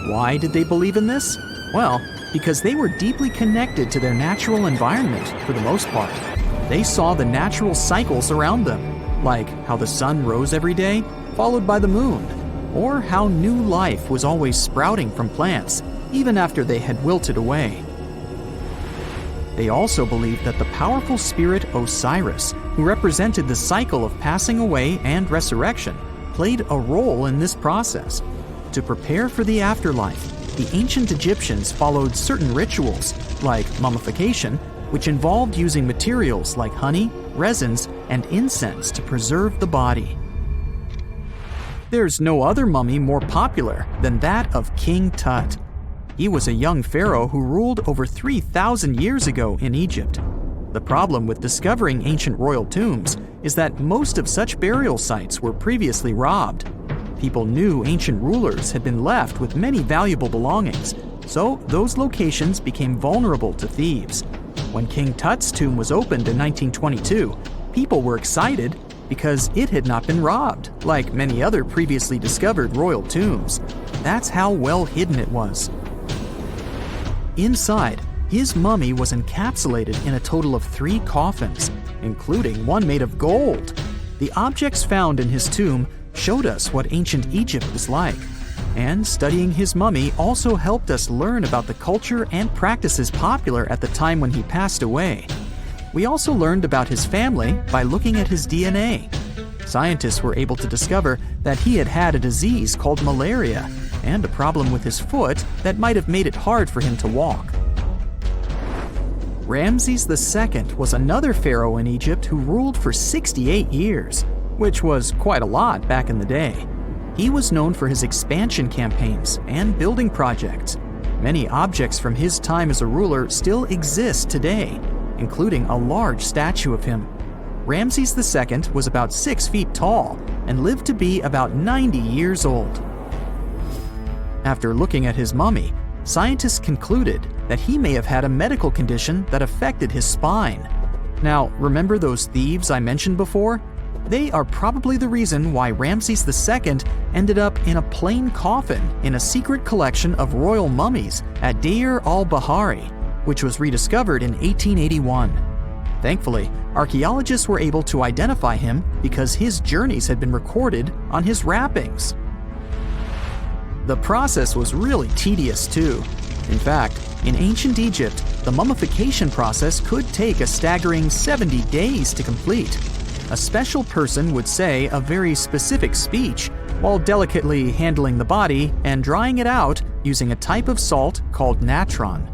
Why did they believe in this? Well, because they were deeply connected to their natural environment for the most part. They saw the natural cycles around them, like how the sun rose every day, followed by the moon, or how new life was always sprouting from plants, even after they had wilted away. They also believed that the powerful spirit Osiris, who represented the cycle of passing away and resurrection, played a role in this process. To prepare for the afterlife, the ancient Egyptians followed certain rituals, like mummification, which involved using materials like honey, resins, and incense to preserve the body. There's no other mummy more popular than that of King Tut. He was a young pharaoh who ruled over 3,000 years ago in Egypt. The problem with discovering ancient royal tombs is that most of such burial sites were previously robbed. People knew ancient rulers had been left with many valuable belongings, so those locations became vulnerable to thieves. When King Tut's tomb was opened in 1922, people were excited because it had not been robbed, like many other previously discovered royal tombs. That's how well hidden it was. Inside, his mummy was encapsulated in a total of 3 coffins, including one made of gold. The objects found in his tomb showed us what ancient Egypt was like, and studying his mummy also helped us learn about the culture and practices popular at the time when he passed away. We also learned about his family by looking at his DNA. Scientists were able to discover that he had had a disease called malaria and a problem with his foot that might have made it hard for him to walk. Ramses II was another pharaoh in Egypt who ruled for 68 years, which was quite a lot back in the day. He was known for his expansion campaigns and building projects. Many objects from his time as a ruler still exist today, including a large statue of him. Ramses II was about 6 feet tall and lived to be about 90 years old. After looking at his mummy, scientists concluded that he may have had a medical condition that affected his spine. Now, remember those thieves I mentioned before? They are probably the reason why Ramses II ended up in a plain coffin in a secret collection of royal mummies at Deir al-Bahari, which was rediscovered in 1881. Thankfully, archaeologists were able to identify him because his journeys had been recorded on his wrappings. The process was really tedious too. In fact, in ancient Egypt, the mummification process could take a staggering 70 days to complete. A special person would say a very specific speech while delicately handling the body and drying it out using a type of salt called natron.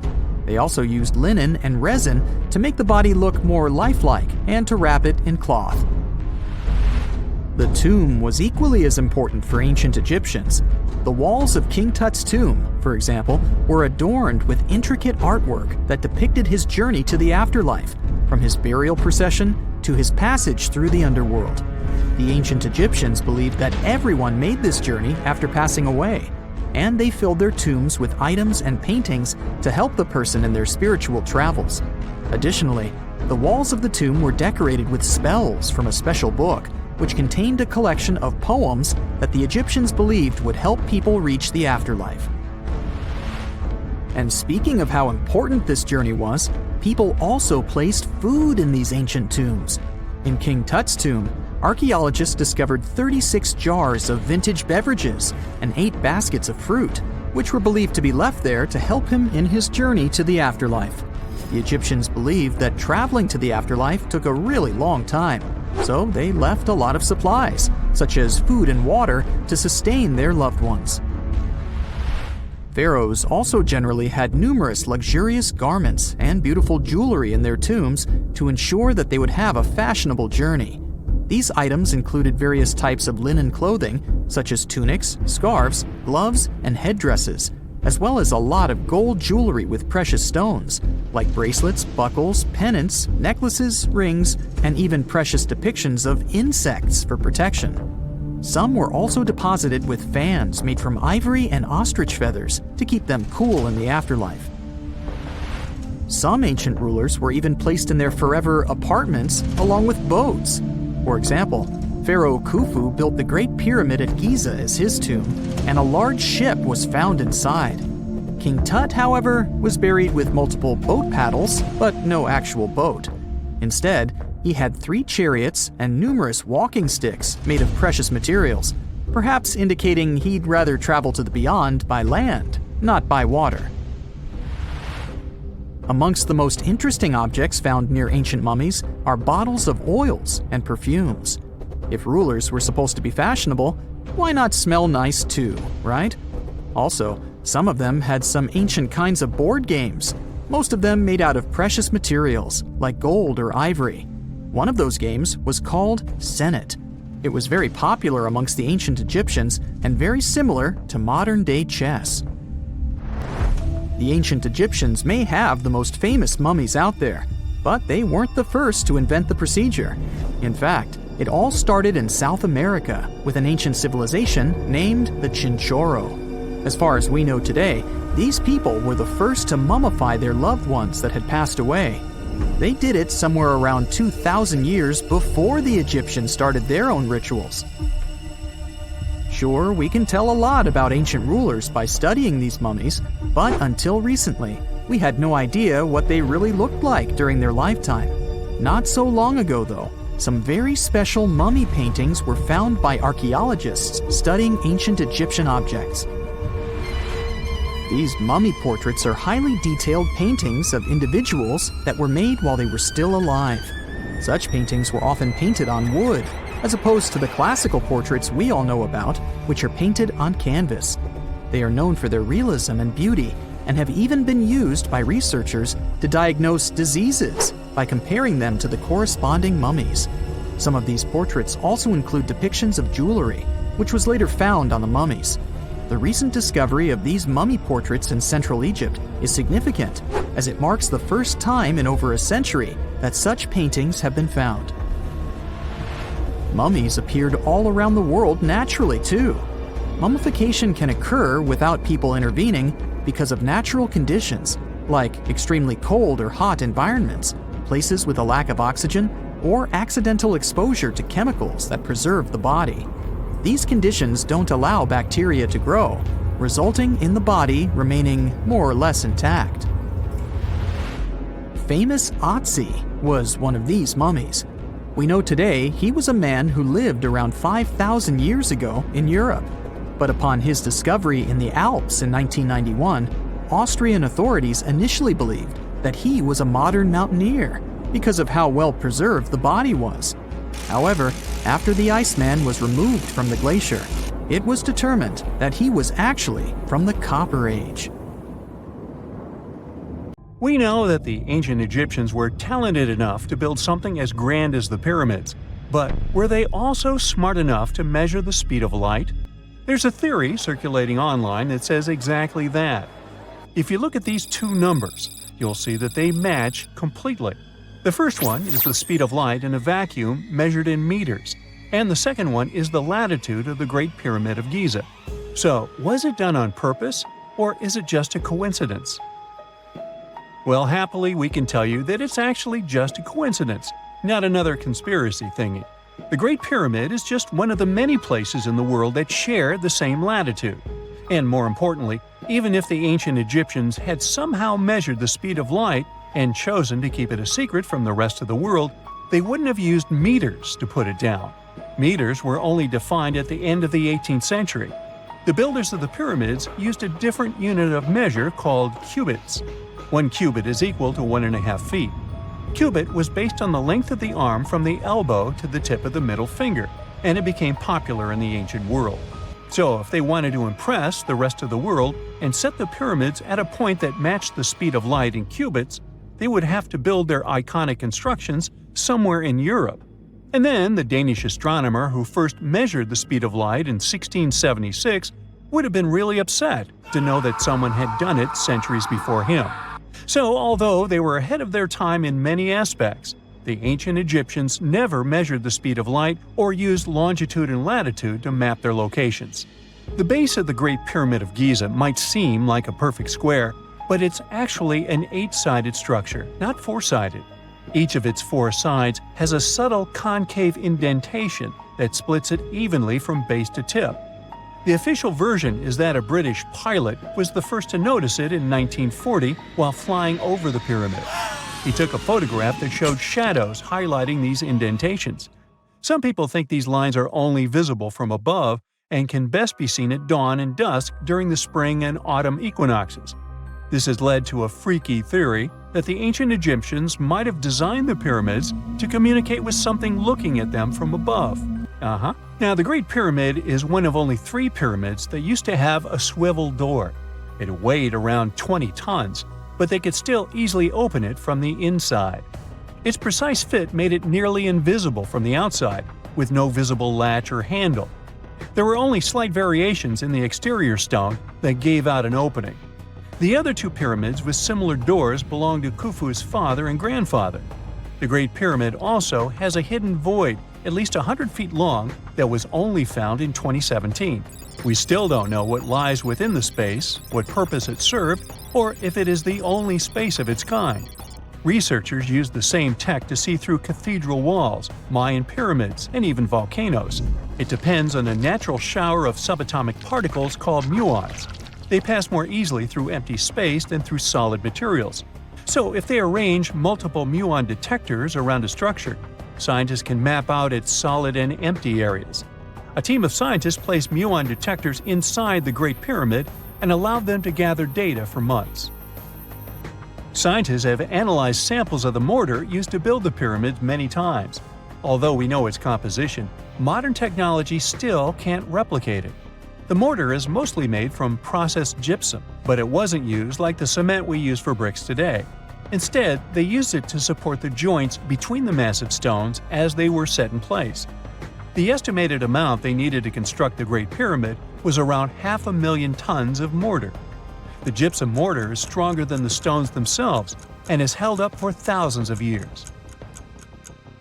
They also used linen and resin to make the body look more lifelike and to wrap it in cloth. The tomb was equally as important for ancient Egyptians. The walls of King Tut's tomb, for example, were adorned with intricate artwork that depicted his journey to the afterlife, from his burial procession to his passage through the underworld. The ancient Egyptians believed that everyone made this journey after passing away, and they filled their tombs with items and paintings to help the person in their spiritual travels. Additionally, the walls of the tomb were decorated with spells from a special book, which contained a collection of poems that the Egyptians believed would help people reach the afterlife. And speaking of how important this journey was, people also placed food in these ancient tombs. In King Tut's tomb, archaeologists discovered 36 jars of vintage beverages and 8 baskets of fruit, which were believed to be left there to help him in his journey to the afterlife. The Egyptians believed that traveling to the afterlife took a really long time, so they left a lot of supplies, such as food and water, to sustain their loved ones. Pharaohs also generally had numerous luxurious garments and beautiful jewelry in their tombs to ensure that they would have a fashionable journey. These items included various types of linen clothing, such as tunics, scarves, gloves, and headdresses, as well as a lot of gold jewelry with precious stones, like bracelets, buckles, pendants, necklaces, rings, and even precious depictions of insects for protection. Some were also deposited with fans made from ivory and ostrich feathers to keep them cool in the afterlife. Some ancient rulers were even placed in their forever apartments along with boats. For example, Pharaoh Khufu built the Great Pyramid at Giza as his tomb, and a large ship was found inside. King Tut, however, was buried with multiple boat paddles, but no actual boat. Instead, he had 3 chariots and numerous walking sticks made of precious materials, perhaps indicating he'd rather travel to the beyond by land, not by water. Amongst the most interesting objects found near ancient mummies are bottles of oils and perfumes. If rulers were supposed to be fashionable, why not smell nice too, right? Also, some of them had some ancient kinds of board games, most of them made out of precious materials like gold or ivory. One of those games was called Senet. It was very popular amongst the ancient Egyptians and very similar to modern-day chess. The ancient Egyptians may have the most famous mummies out there, but they weren't the first to invent the procedure. In fact, it all started in South America with an ancient civilization named the Chinurro. As far as we know today, these people were the first to mummify their loved ones that had passed away. They did it somewhere around 2,000 years before the Egyptians started their own rituals. Sure, we can tell a lot about ancient rulers by studying these mummies, but until recently, we had no idea what they really looked like during their lifetime. Not so long ago, though, some very special mummy paintings were found by archaeologists studying ancient Egyptian objects. These mummy portraits are highly detailed paintings of individuals that were made while they were still alive. Such paintings were often painted on wood, as opposed to the classical portraits we all know about, which are painted on canvas. They are known for their realism and beauty, and have even been used by researchers to diagnose diseases by comparing them to the corresponding mummies. Some of these portraits also include depictions of jewelry, which was later found on the mummies. The recent discovery of these mummy portraits in Central Egypt is significant, as it marks the first time in over a century that such paintings have been found. Mummies appeared all around the world naturally, too. Mummification can occur without people intervening because of natural conditions, like extremely cold or hot environments, places with a lack of oxygen, or accidental exposure to chemicals that preserve the body. These conditions don't allow bacteria to grow, resulting in the body remaining more or less intact. Famous Otzi was one of these mummies. We know today he was a man who lived around 5,000 years ago in Europe. But upon his discovery in the Alps in 1991, Austrian authorities initially believed that he was a modern mountaineer because of how well preserved the body was. However, after the Iceman was removed from the glacier, it was determined that he was actually from the Copper Age. We know that the ancient Egyptians were talented enough to build something as grand as the pyramids, but were they also smart enough to measure the speed of light? There's a theory circulating online that says exactly that. If you look at these two numbers, you'll see that they match completely. The first one is the speed of light in a vacuum measured in meters, and the second one is the latitude of the Great Pyramid of Giza. So, was it done on purpose, or is it just a coincidence? Well, happily, we can tell you that it's actually just a coincidence, not another conspiracy thingy. The Great Pyramid is just one of the many places in the world that share the same latitude. And more importantly, even if the ancient Egyptians had somehow measured the speed of light and chosen to keep it a secret from the rest of the world, they wouldn't have used meters to put it down. Meters were only defined at the end of the 18th century. The builders of the pyramids used a different unit of measure called cubits. 1 cubit is equal to 1.5 feet. Cubit was based on the length of the arm from the elbow to the tip of the middle finger, and it became popular in the ancient world. So if they wanted to impress the rest of the world and set the pyramids at a point that matched the speed of light in cubits, they would have to build their iconic constructions somewhere in Europe. And then the Danish astronomer who first measured the speed of light in 1676 would have been really upset to know that someone had done it centuries before him. So, although they were ahead of their time in many aspects, the ancient Egyptians never measured the speed of light or used longitude and latitude to map their locations. The base of the Great Pyramid of Giza might seem like a perfect square, but it's actually an 8-sided structure, not 4-sided. Each of its 4 sides has a subtle concave indentation that splits it evenly from base to tip. The official version is that a British pilot was the first to notice it in 1940 while flying over the pyramid. He took a photograph that showed shadows highlighting these indentations. Some people think these lines are only visible from above and can best be seen at dawn and dusk during the spring and autumn equinoxes. This has led to a freaky theory that the ancient Egyptians might have designed the pyramids to communicate with something looking at them from above. Now, the Great Pyramid is one of only 3 pyramids that used to have a swivel door. It weighed around 20 tons, but they could still easily open it from the inside. Its precise fit made it nearly invisible from the outside, with no visible latch or handle. There were only slight variations in the exterior stone that gave out an opening. The other 2 pyramids with similar doors belonged to Khufu's father and grandfather. The Great Pyramid also has a hidden void at least 100 feet long that was only found in 2017. We still don't know what lies within the space, what purpose it served, or if it is the only space of its kind. Researchers used the same tech to see through cathedral walls, Mayan pyramids, and even volcanoes. It depends on a natural shower of subatomic particles called muons. They pass more easily through empty space than through solid materials. So if they arrange multiple muon detectors around a structure, scientists can map out its solid and empty areas. A team of scientists placed muon detectors inside the Great Pyramid and allowed them to gather data for months. Scientists have analyzed samples of the mortar used to build the pyramids many times. Although we know its composition, modern technology still can't replicate it. The mortar is mostly made from processed gypsum, but it wasn't used like the cement we use for bricks today. Instead, they used it to support the joints between the massive stones as they were set in place. The estimated amount they needed to construct the Great Pyramid was around 500,000 tons of mortar. The gypsum mortar is stronger than the stones themselves and has held up for thousands of years.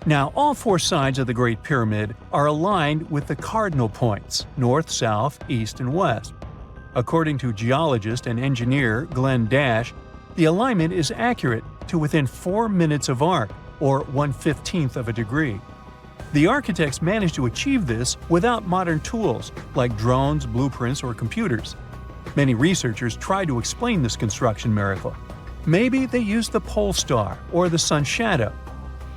Now, all 4 sides of the Great Pyramid are aligned with the cardinal points – north, south, east, and west. According to geologist and engineer Glenn Dash, the alignment is accurate to within 4 minutes of arc, or 1/15th of a degree. The architects managed to achieve this without modern tools like drones, blueprints, or computers. Many researchers try to explain this construction miracle. Maybe they used the pole star or the sun's shadow.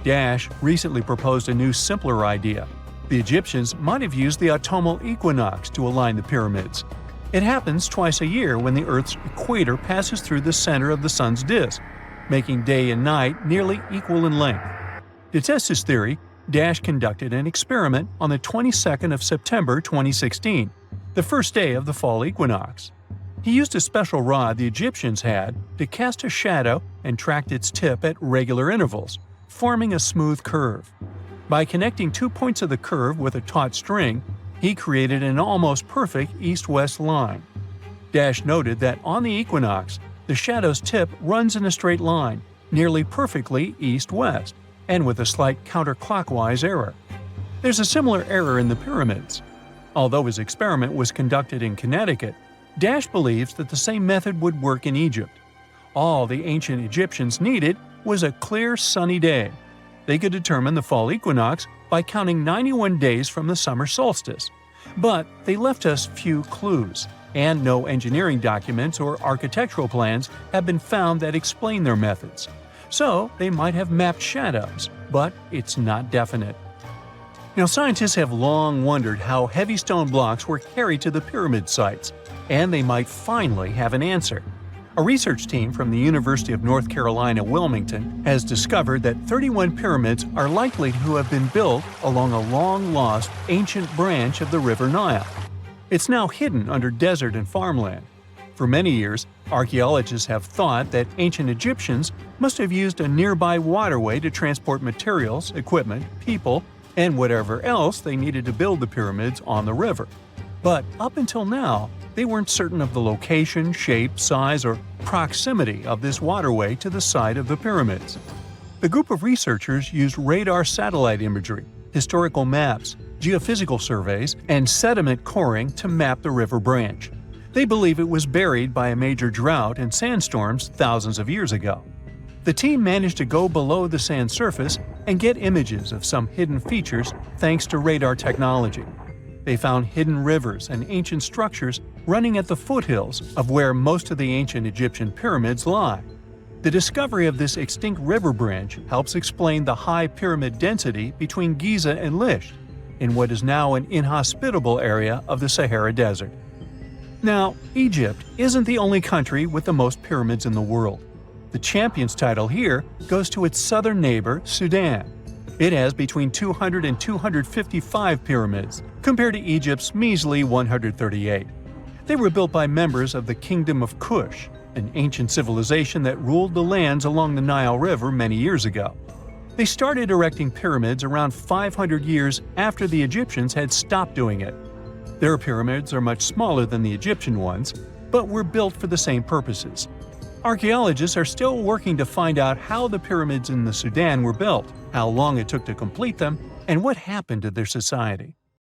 Dash recently proposed a new, simpler idea. The Egyptians might have used the autumnal equinox to align the pyramids. It happens twice a year when the Earth's equator passes through the center of the sun's disk, making day and night nearly equal in length. To test his theory, Dash conducted an experiment on the 22nd of September 2016, the first day of the fall equinox. He used a special rod the Egyptians had to cast a shadow and tracked its tip at regular intervals, forming a smooth curve. By connecting 2 points of the curve with a taut string, he created an almost perfect east-west line. Dash noted that on the equinox, the shadow's tip runs in a straight line, nearly perfectly east-west, and with a slight counterclockwise error. There's a similar error in the pyramids. Although his experiment was conducted in Connecticut, Dash believes that the same method would work in Egypt. All the ancient Egyptians needed was a clear, sunny day. They could determine the fall equinox by counting 91 days from the summer solstice. But they left us few clues, and no engineering documents or architectural plans have been found that explain their methods. So they might have mapped shadows, but it's not definite. Now, scientists have long wondered how heavy stone blocks were carried to the pyramid sites, and they might finally have an answer. A research team from the University of North Carolina, Wilmington, has discovered that 31 pyramids are likely to have been built along a long-lost ancient branch of the River Nile. It's now hidden under desert and farmland. For many years, archaeologists have thought that ancient Egyptians must have used a nearby waterway to transport materials, equipment, people, and whatever else they needed to build the pyramids on the river. But up until now, they weren't certain of the location, shape, size, or proximity of this waterway to the site of the pyramids. The group of researchers used radar satellite imagery, historical maps, geophysical surveys, and sediment coring to map the river branch. They believe it was buried by a major drought and sandstorms thousands of years ago. The team managed to go below the sand surface and get images of some hidden features thanks to radar technology. They found hidden rivers and ancient structures running at the foothills of where most of the ancient Egyptian pyramids lie. The discovery of this extinct river branch helps explain the high pyramid density between Giza and Lisht, in what is now an inhospitable area of the Sahara Desert. Now, Egypt isn't the only country with the most pyramids in the world. The champion's title here goes to its southern neighbor, Sudan. It has between 200 and 255 pyramids, compared to Egypt's measly 138. They were built by members of the Kingdom of Kush, an ancient civilization that ruled the lands along the Nile River many years ago. They started erecting pyramids around 500 years after the Egyptians had stopped doing it. Their pyramids are much smaller than the Egyptian ones, but were built for the same purposes. Archaeologists are still working to find out how the pyramids in the Sudan were built, how long it took to complete them, and what happened to their society.